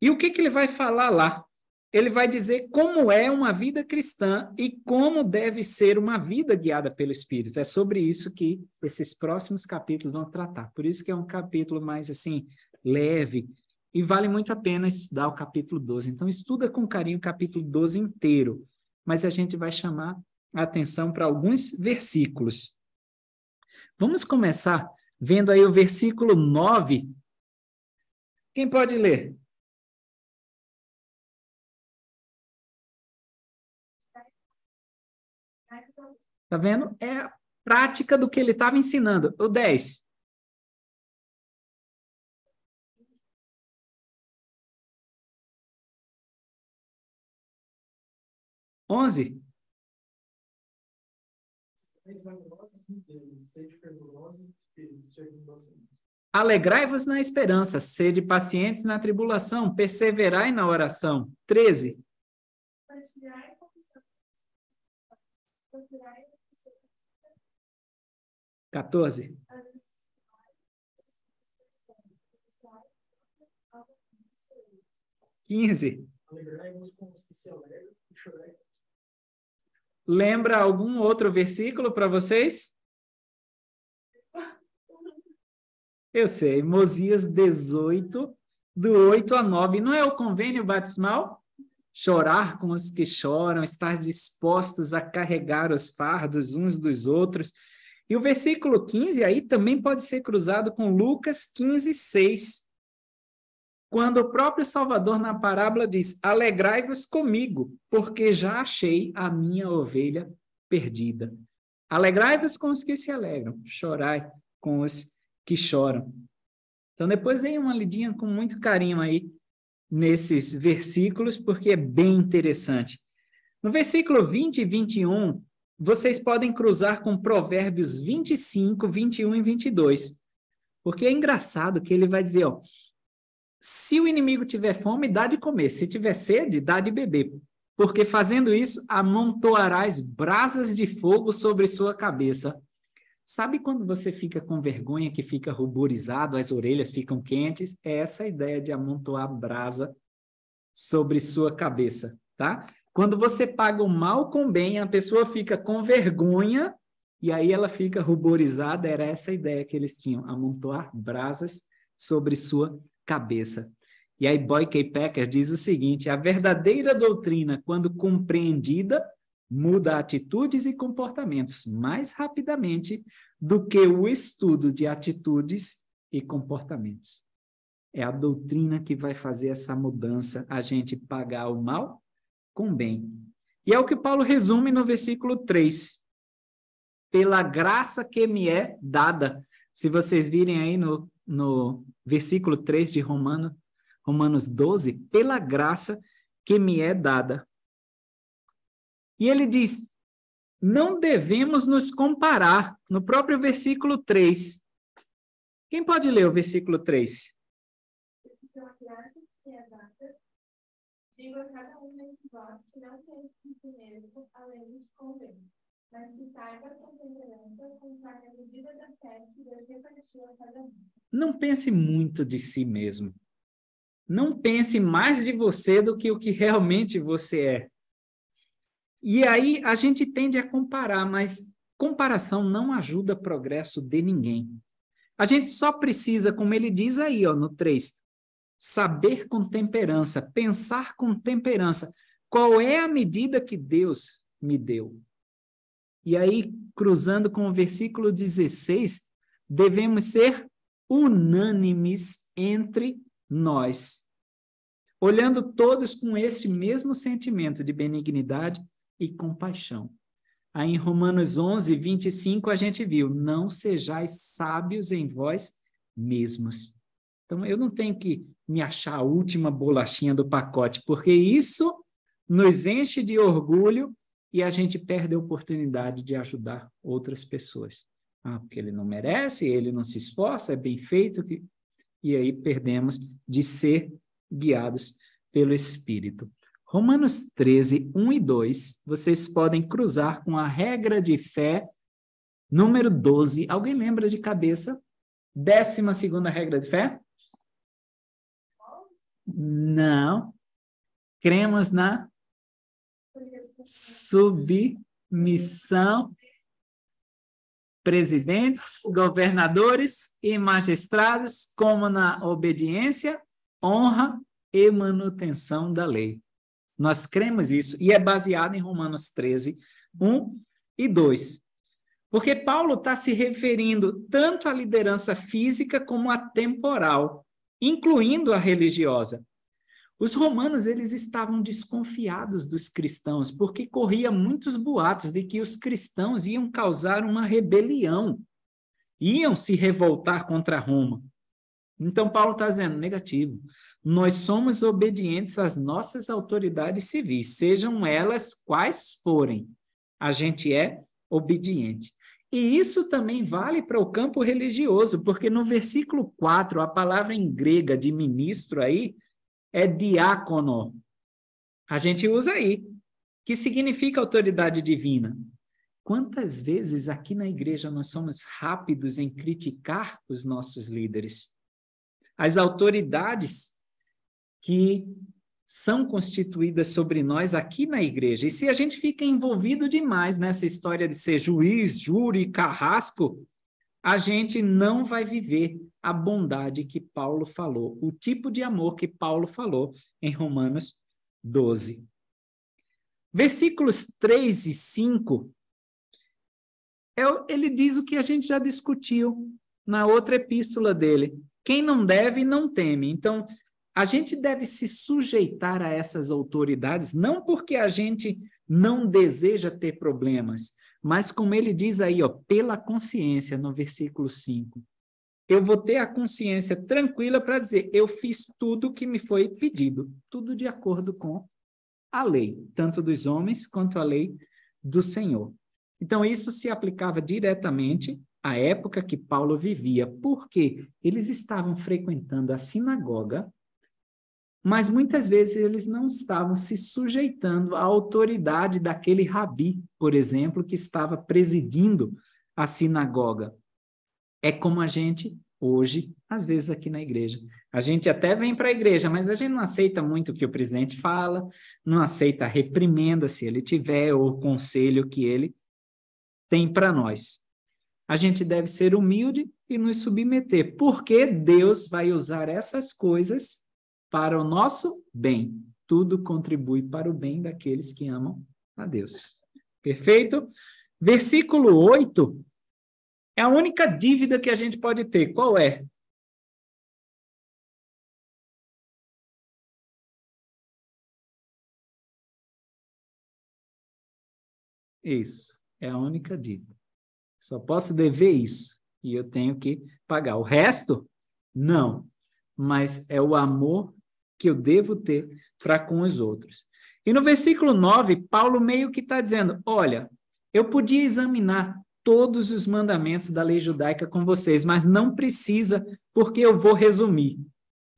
E o que ele vai falar lá? Ele vai dizer como é uma vida cristã e como deve ser uma vida guiada pelo Espírito. É sobre isso que esses próximos capítulos vão tratar. Por isso que é um capítulo mais assim leve, e vale muito a pena estudar o capítulo 12. Então, estuda com carinho o capítulo 12 inteiro, mas a gente vai chamar a atenção para alguns versículos. Vamos começar vendo aí o versículo 9. Quem pode ler? Tá vendo? É a prática do que ele estava ensinando. O 10. 11. Alegrai-vos na esperança, sede pacientes na tribulação, perseverai na oração. 13. 14. 15. Lembra algum outro versículo para vocês? Eu sei, Mosias 18, do 8 a 9. Não é o convênio batismal? Chorar com os que choram, estar dispostos a carregar os fardos uns dos outros. E o versículo 15 aí também pode ser cruzado com Lucas 15, 6. Quando o próprio Salvador, na parábola, diz, alegrai-vos comigo, porque já achei a minha ovelha perdida. Alegrai-vos com os que se alegram, chorai com os que choram. Então, depois deem uma lidinha com muito carinho aí nesses versículos, porque é bem interessante. No versículo 20 e 21, vocês podem cruzar com Provérbios 25, 21 e 22. Porque é engraçado que ele vai dizer, ó, se o inimigo tiver fome, dá de comer. Se tiver sede, dá de beber. Porque fazendo isso, amontoarás brasas de fogo sobre sua cabeça. Sabe quando você fica com vergonha, que fica ruborizado, as orelhas ficam quentes? É essa a ideia de amontoar brasa sobre sua cabeça, tá? Quando você paga o mal com o bem, a pessoa fica com vergonha e aí ela fica ruborizada. Era essa a ideia que eles tinham, amontoar brasas sobre sua cabeça. E aí Boyd K. Packer diz o seguinte, a verdadeira doutrina, quando compreendida, muda atitudes e comportamentos mais rapidamente do que o estudo de atitudes e comportamentos. É a doutrina que vai fazer essa mudança, a gente pagar o mal com o bem. E é o que Paulo resume no versículo 3. Pela graça que me é dada. Se vocês virem aí no versículo 3 de Romanos 12, pela graça que me é dada. E ele diz, não devemos nos comparar. No próprio versículo 3. Quem pode ler o versículo 3? Digo a cada um de vós que não pense em si mesmo, além de convém, mas que saiba com temperança contar a medida da fé que Deus repartiu a cada um. Não pense muito de si mesmo. Não pense mais de você do que o que realmente você é. E aí a gente tende a comparar, mas comparação não ajuda o progresso de ninguém. A gente só precisa, como ele diz aí, ó, no 3, saber com temperança, pensar com temperança. Qual é a medida que Deus me deu? E aí, cruzando com o versículo 16, devemos ser unânimes entre nós, olhando todos com este mesmo sentimento de benignidade e compaixão. Aí em Romanos 11, 25, a gente viu, não sejais sábios em vós mesmos. Então, eu não tenho que me achar a última bolachinha do pacote, porque isso nos enche de orgulho e a gente perde a oportunidade de ajudar outras pessoas. Porque ele não merece, ele não se esforça, é bem feito, e aí perdemos de ser guiados pelo Espírito. Romanos 13, 1 e 2, vocês podem cruzar com a regra de fé número 12. Alguém lembra de cabeça? 12ª regra de fé? Não. Cremos na submissão, presidentes, governadores e magistrados, como na obediência, honra e manutenção da lei. Nós cremos isso, e é baseado em Romanos 13, 1 e 2. Porque Paulo está se referindo tanto à liderança física como à temporal, incluindo a religiosa. Os romanos, eles estavam desconfiados dos cristãos, porque corria muitos boatos de que os cristãos iam causar uma rebelião, iam se revoltar contra Roma. Então, Paulo está dizendo, negativo, nós somos obedientes às nossas autoridades civis, sejam elas quais forem, a gente é obediente. E isso também vale para o campo religioso, porque no versículo 4, a palavra em grega de ministro aí é diácono. A gente usa aí, que significa autoridade divina. Quantas vezes aqui na igreja nós somos rápidos em criticar os nossos líderes? As autoridades que são constituídas sobre nós aqui na igreja. E se a gente fica envolvido demais nessa história de ser juiz, júri, carrasco, a gente não vai viver a bondade que Paulo falou, o tipo de amor que Paulo falou em Romanos 12. Versículos 3 e 5, ele diz o que a gente já discutiu na outra epístola dele. Quem não deve, não teme. Então, a gente deve se sujeitar a essas autoridades, não porque a gente não deseja ter problemas, mas como ele diz aí, ó, pela consciência, no versículo 5. Eu vou ter a consciência tranquila para dizer, eu fiz tudo o que me foi pedido, tudo de acordo com a lei, tanto dos homens quanto a lei do Senhor. Então, isso se aplicava diretamente à época que Paulo vivia, porque eles estavam frequentando a sinagoga, mas muitas vezes eles não estavam se sujeitando à autoridade daquele rabi, por exemplo, que estava presidindo a sinagoga. É como a gente, hoje, às vezes aqui na igreja. A gente até vem para a igreja, mas a gente não aceita muito o que o presidente fala, não aceita a reprimenda, se ele tiver, ou o conselho que ele tem para nós. A gente deve ser humilde e nos submeter, porque Deus vai usar essas coisas para o nosso bem. Tudo contribui para o bem daqueles que amam a Deus. Perfeito? Versículo 8 é a única dívida que a gente pode ter. Qual é? Isso, é a única dívida. Só posso dever isso e eu tenho que pagar. O resto, não. Mas é o amor que eu devo ter para com os outros. E no versículo 9, Paulo meio que está dizendo, olha, Eu podia examinar todos os mandamentos da lei judaica com vocês, mas não precisa, porque eu vou resumir.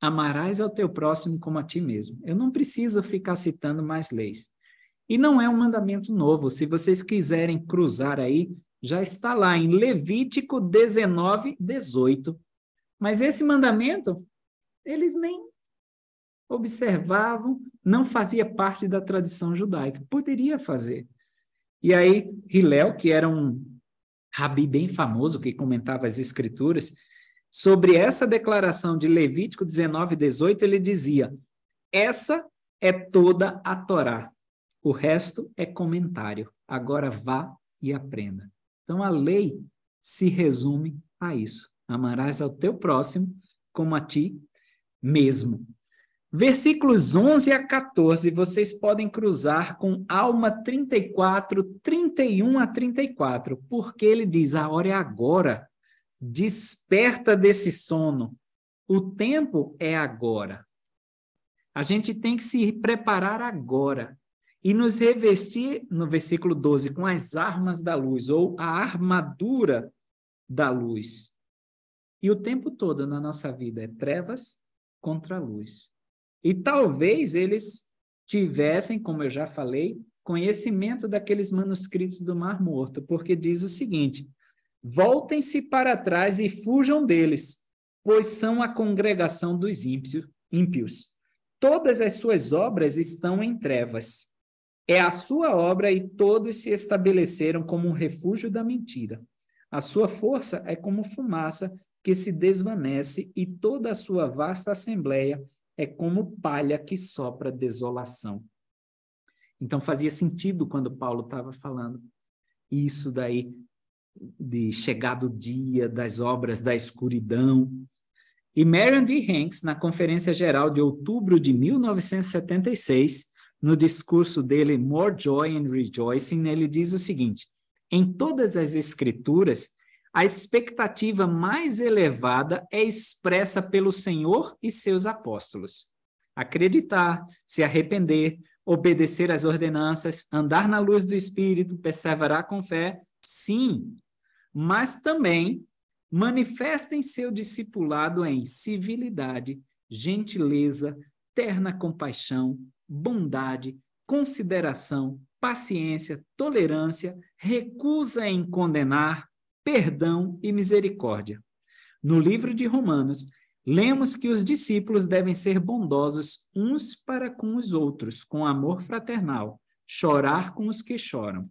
Amarás ao teu próximo como a ti mesmo. Eu não preciso ficar citando mais leis. E não é um mandamento novo. Se vocês quiserem cruzar aí, já está lá em Levítico 19, 18. Mas esse mandamento, eles nem observavam, não fazia parte da tradição judaica. Poderia fazer. E aí, Hillel, que era um rabi bem famoso, que comentava as escrituras, sobre essa declaração de Levítico 19, 18, ele dizia, essa é toda a Torá, o resto é comentário, agora vá e aprenda. Então, a lei se resume a isso, amarás ao teu próximo como a ti mesmo. Versículos 11 a 14, vocês podem cruzar com Alma 34, 31 a 34, porque ele diz, a hora é agora, desperta desse sono, o tempo é agora. A gente tem que se preparar agora e nos revestir, no versículo 12, com as armas da luz, ou a armadura da luz. E o tempo todo na nossa vida é trevas contra luz. E talvez eles tivessem, como eu já falei, conhecimento daqueles manuscritos do Mar Morto, porque diz o seguinte, voltem-se para trás e fujam deles, pois são a congregação dos ímpios. Todas as suas obras estão em trevas. É a sua obra e todos se estabeleceram como um refúgio da mentira. A sua força é como fumaça que se desvanece e toda a sua vasta assembleia é como palha que sopra desolação. Então fazia sentido quando Paulo estava falando isso daí, de chegado o dia, das obras da escuridão. E Marion D. Hanks, na Conferência Geral de outubro de 1976, no discurso dele, More Joy and Rejoicing, ele diz o seguinte, em todas as escrituras, a expectativa mais elevada é expressa pelo Senhor e seus apóstolos. Acreditar, se arrepender, obedecer às ordenanças, andar na luz do Espírito, perseverar com fé, sim, mas também manifestem seu discipulado em civilidade, gentileza, terna compaixão, bondade, consideração, paciência, tolerância, recusa em condenar, perdão e misericórdia. No livro de Romanos, lemos que os discípulos devem ser bondosos uns para com os outros, com amor fraternal, chorar com os que choram.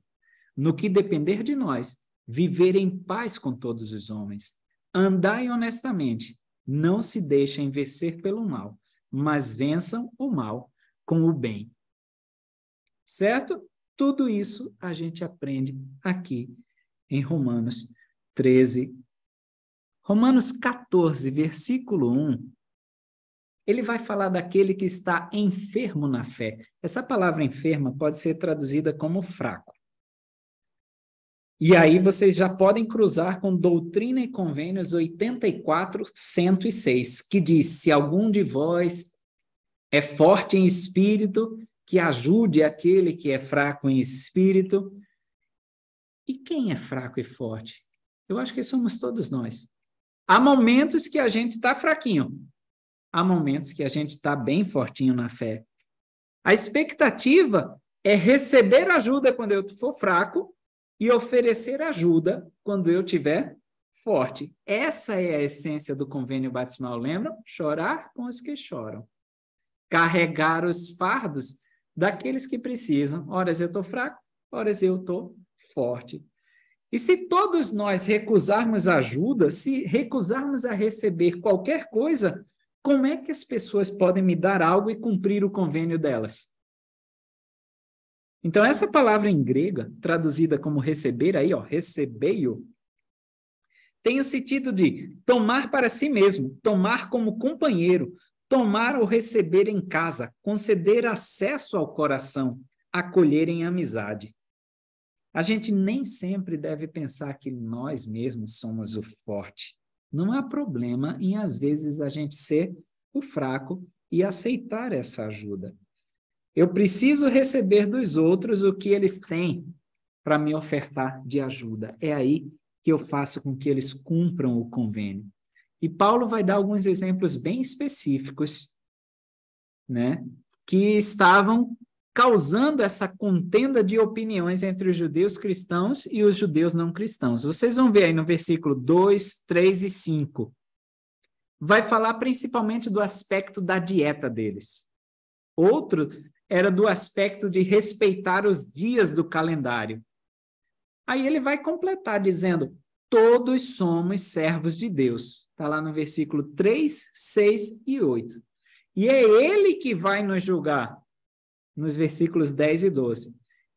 No que depender de nós, viver em paz com todos os homens. Andai honestamente, não se deixem vencer pelo mal, mas vençam o mal com o bem. Certo? Tudo isso a gente aprende aqui em Romanos 13. Romanos 14, versículo 1, ele vai falar daquele que está enfermo na fé. Essa palavra enferma pode ser traduzida como fraco. E aí vocês já podem cruzar com Doutrina e Convênios 84, 106, que diz, se algum de vós é forte em espírito, que ajude aquele que é fraco em espírito. E quem é fraco e forte? Eu acho que somos todos nós. Há momentos que a gente está fraquinho. Há momentos que a gente está bem fortinho na fé. A expectativa é receber ajuda quando eu for fraco e oferecer ajuda quando eu estiver forte. Essa é a essência do convênio batismal, lembram? Chorar com os que choram. Carregar os fardos daqueles que precisam. Horas eu estou fraco, horas eu estou forte. E se todos nós recusarmos ajuda, se recusarmos a receber qualquer coisa, como é que as pessoas podem me dar algo e cumprir o convênio delas? Então, essa palavra em grega, traduzida como receber, aí, ó, recebeio, tem o sentido de tomar para si mesmo, tomar como companheiro, tomar ou receber em casa, conceder acesso ao coração, acolher em amizade. A gente nem sempre deve pensar que nós mesmos somos o forte. Não há problema em, às vezes, a gente ser o fraco e aceitar essa ajuda. Eu preciso receber dos outros o que eles têm. para me ofertar de ajuda. É aí que eu faço com que eles cumpram o convênio. E Paulo vai dar alguns exemplos bem específicos, né, que estavam causando essa contenda de opiniões entre os judeus cristãos e os judeus não cristãos. Vocês vão ver aí no versículo 2, 3 e 5. Vai falar principalmente do aspecto da dieta deles. Outro era do aspecto de respeitar os dias do calendário. Aí ele vai completar dizendo: todos somos servos de Deus. Está lá no versículo 3, 6 e 8. E é ele que vai nos julgar, nos versículos 10 e 12.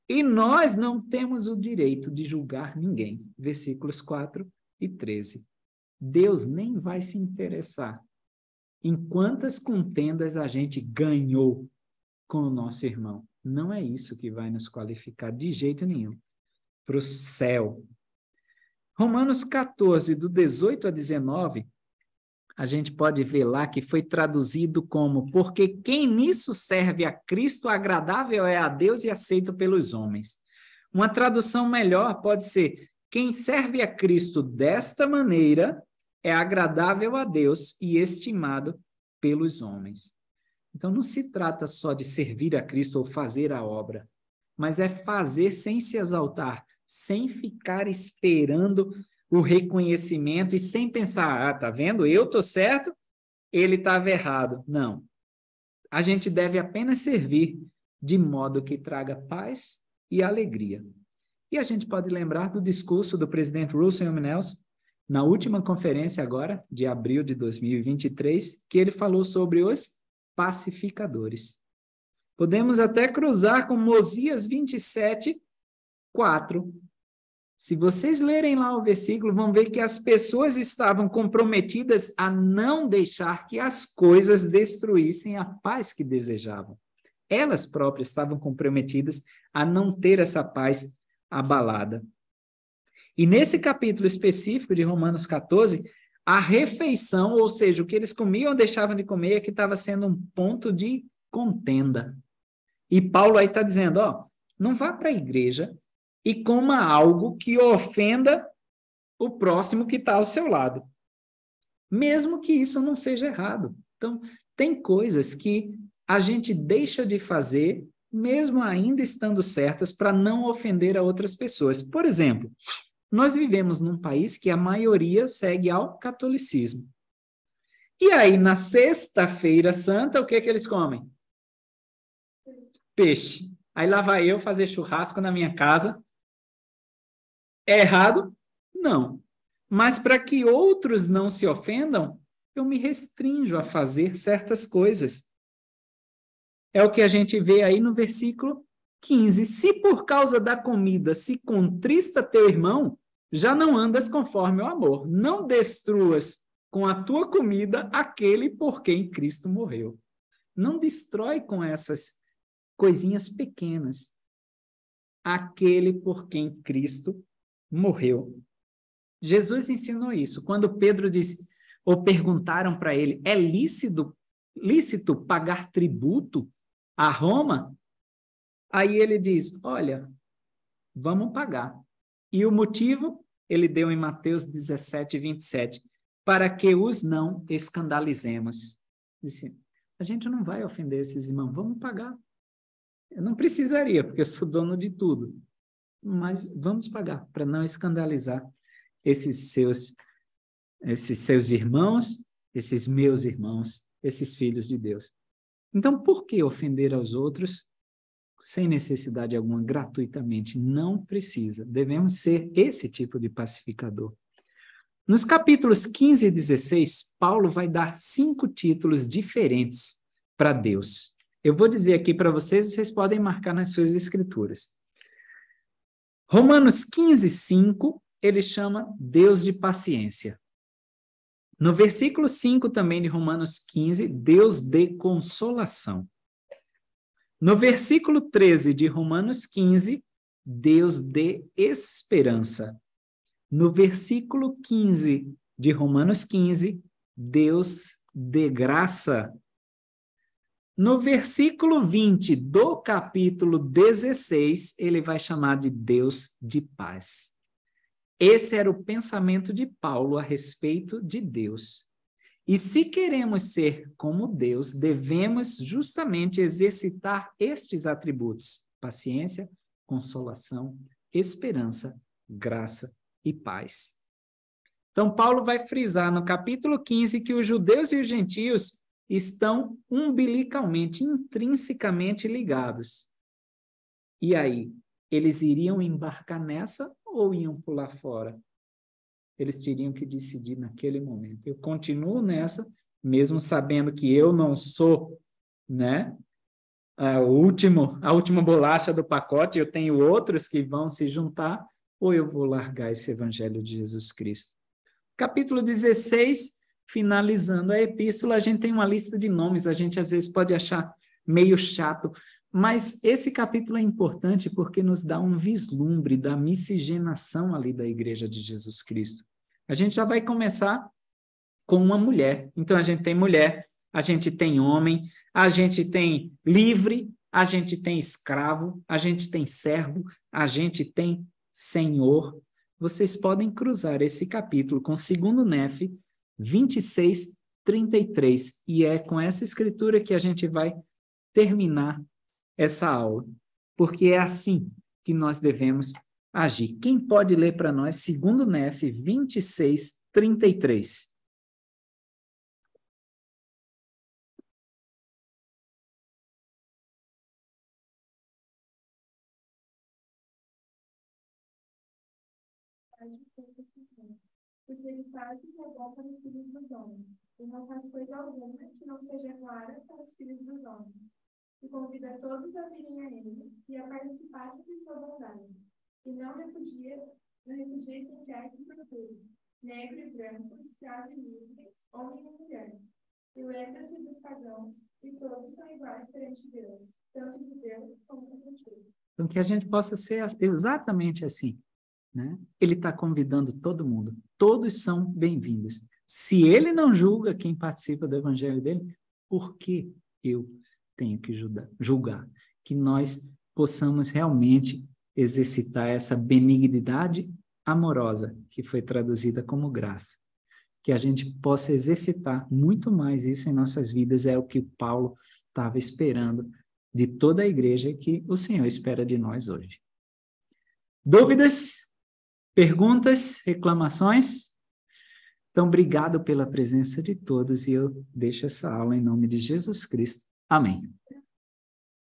E nós não temos o direito de julgar ninguém. Versículos 4 e 13. Deus nem vai se interessar em quantas contendas a gente ganhou com o nosso irmão. Não é isso que vai nos qualificar de jeito nenhum para o céu. Romanos 14, do 18 a 19, a gente pode ver lá que foi traduzido como: porque quem nisso serve a Cristo, agradável é a Deus e aceito pelos homens. Uma tradução melhor pode ser: quem serve a Cristo desta maneira é agradável a Deus e estimado pelos homens. Então, não se trata só de servir a Cristo ou fazer a obra, mas é fazer sem se exaltar, sem ficar esperando o reconhecimento e sem pensar: tá vendo? Eu estou certo, ele estava errado. Não. A gente deve apenas servir de modo que traga paz e alegria. E a gente pode lembrar do discurso do presidente Russell M. Nelson, na última conferência agora, de abril de 2023, que ele falou sobre os pacificadores. Podemos até cruzar com Mosias 27, 4. Se vocês lerem lá o versículo, vão ver que as pessoas estavam comprometidas a não deixar que as coisas destruíssem a paz que desejavam. Elas próprias estavam comprometidas a não ter essa paz abalada. E nesse capítulo específico de Romanos 14, a refeição, ou seja, o que eles comiam ou deixavam de comer, é que estava sendo um ponto de contenda. E Paulo aí está dizendo: não vá para a igreja e coma algo que ofenda o próximo que está ao seu lado, mesmo que isso não seja errado. Então, tem coisas que a gente deixa de fazer, mesmo ainda estando certas, para não ofender a outras pessoas. Por exemplo, nós vivemos num país que a maioria segue ao catolicismo. E aí, na sexta-feira santa, o que eles comem? Peixe. Aí lá vai eu fazer churrasco na minha casa. É errado? Não. Mas para que outros não se ofendam, eu me restringo a fazer certas coisas. É o que a gente vê aí no versículo 15. Se por causa da comida se contrista teu irmão, já não andas conforme o amor. Não destruas com a tua comida aquele por quem Cristo morreu. Não destrói com essas coisinhas pequenas aquele por quem Cristo morreu. Jesus ensinou isso. Quando Pedro disse, ou perguntaram para ele: é lícito pagar tributo a Roma? Aí ele diz: olha, vamos pagar. E o motivo, ele deu em Mateus 17, 27, para que os não escandalizemos. Disse: a gente não vai ofender esses irmãos, vamos pagar. Eu não precisaria, porque eu sou dono de tudo, mas vamos pagar para não escandalizar esses seus irmãos, esses meus irmãos, esses filhos de Deus. Então, por que ofender aos outros sem necessidade alguma, gratuitamente? Não precisa. Devemos ser esse tipo de pacificador. Nos capítulos 15 e 16, Paulo vai dar 5 títulos diferentes para Deus. Eu vou dizer aqui para vocês podem marcar nas suas escrituras. Romanos 15, 5, ele chama Deus de paciência. No versículo 5 também de Romanos 15, Deus de consolação. No versículo 13 de Romanos 15, Deus de esperança. No versículo 15 de Romanos 15, Deus de graça. No versículo 20 do capítulo 16, ele vai chamar de Deus de paz. Esse era o pensamento de Paulo a respeito de Deus. E se queremos ser como Deus, devemos justamente exercitar estes atributos: paciência, consolação, esperança, graça e paz. Então, Paulo vai frisar no capítulo 15 que os judeus e os gentios estão umbilicalmente, intrinsecamente ligados. E aí, eles iriam embarcar nessa ou iam pular fora? Eles teriam que decidir naquele momento. Eu continuo nessa, mesmo sabendo que eu não sou, né, a última bolacha do pacote, eu tenho outros que vão se juntar, ou eu vou largar esse evangelho de Jesus Cristo. Capítulo 16, finalizando a epístola, a gente tem uma lista de nomes, a gente às vezes pode achar meio chato, mas esse capítulo é importante porque nos dá um vislumbre da miscigenação ali da Igreja de Jesus Cristo. A gente já vai começar com uma mulher. Então, a gente tem mulher, a gente tem homem, a gente tem livre, a gente tem escravo, a gente tem servo, a gente tem senhor. Vocês podem cruzar esse capítulo com 2 Nef 26, 33. E é com essa escritura que a gente vai terminar essa aula, porque é assim que nós devemos agir. Quem pode ler para nós 2 Nef 26, 33? Porque ele faz o que é bom para os filhos dos homens, e não faz coisa alguma que não seja clara para os filhos dos homens. E convida todos a virem a ele e a participarem de sua bondade. E não repudia quem quer que procure, negro e branco, escravo e livre, homem e mulher. E lembra-se dos pagãos, e todos são iguais perante Deus, tanto judeu como gentio. Então, que a gente possa ser exatamente assim, né? Ele está convidando todo mundo. Todos são bem-vindos. Se ele não julga quem participa do evangelho dele, por que eu tenho que julgar? Que nós possamos realmente exercitar essa benignidade amorosa, que foi traduzida como graça. Que a gente possa exercitar muito mais isso em nossas vidas, é o que Paulo estava esperando de toda a igreja e que o Senhor espera de nós hoje. Dúvidas? Perguntas? Reclamações? Então, obrigado pela presença de todos e eu deixo essa aula em nome de Jesus Cristo. Amém.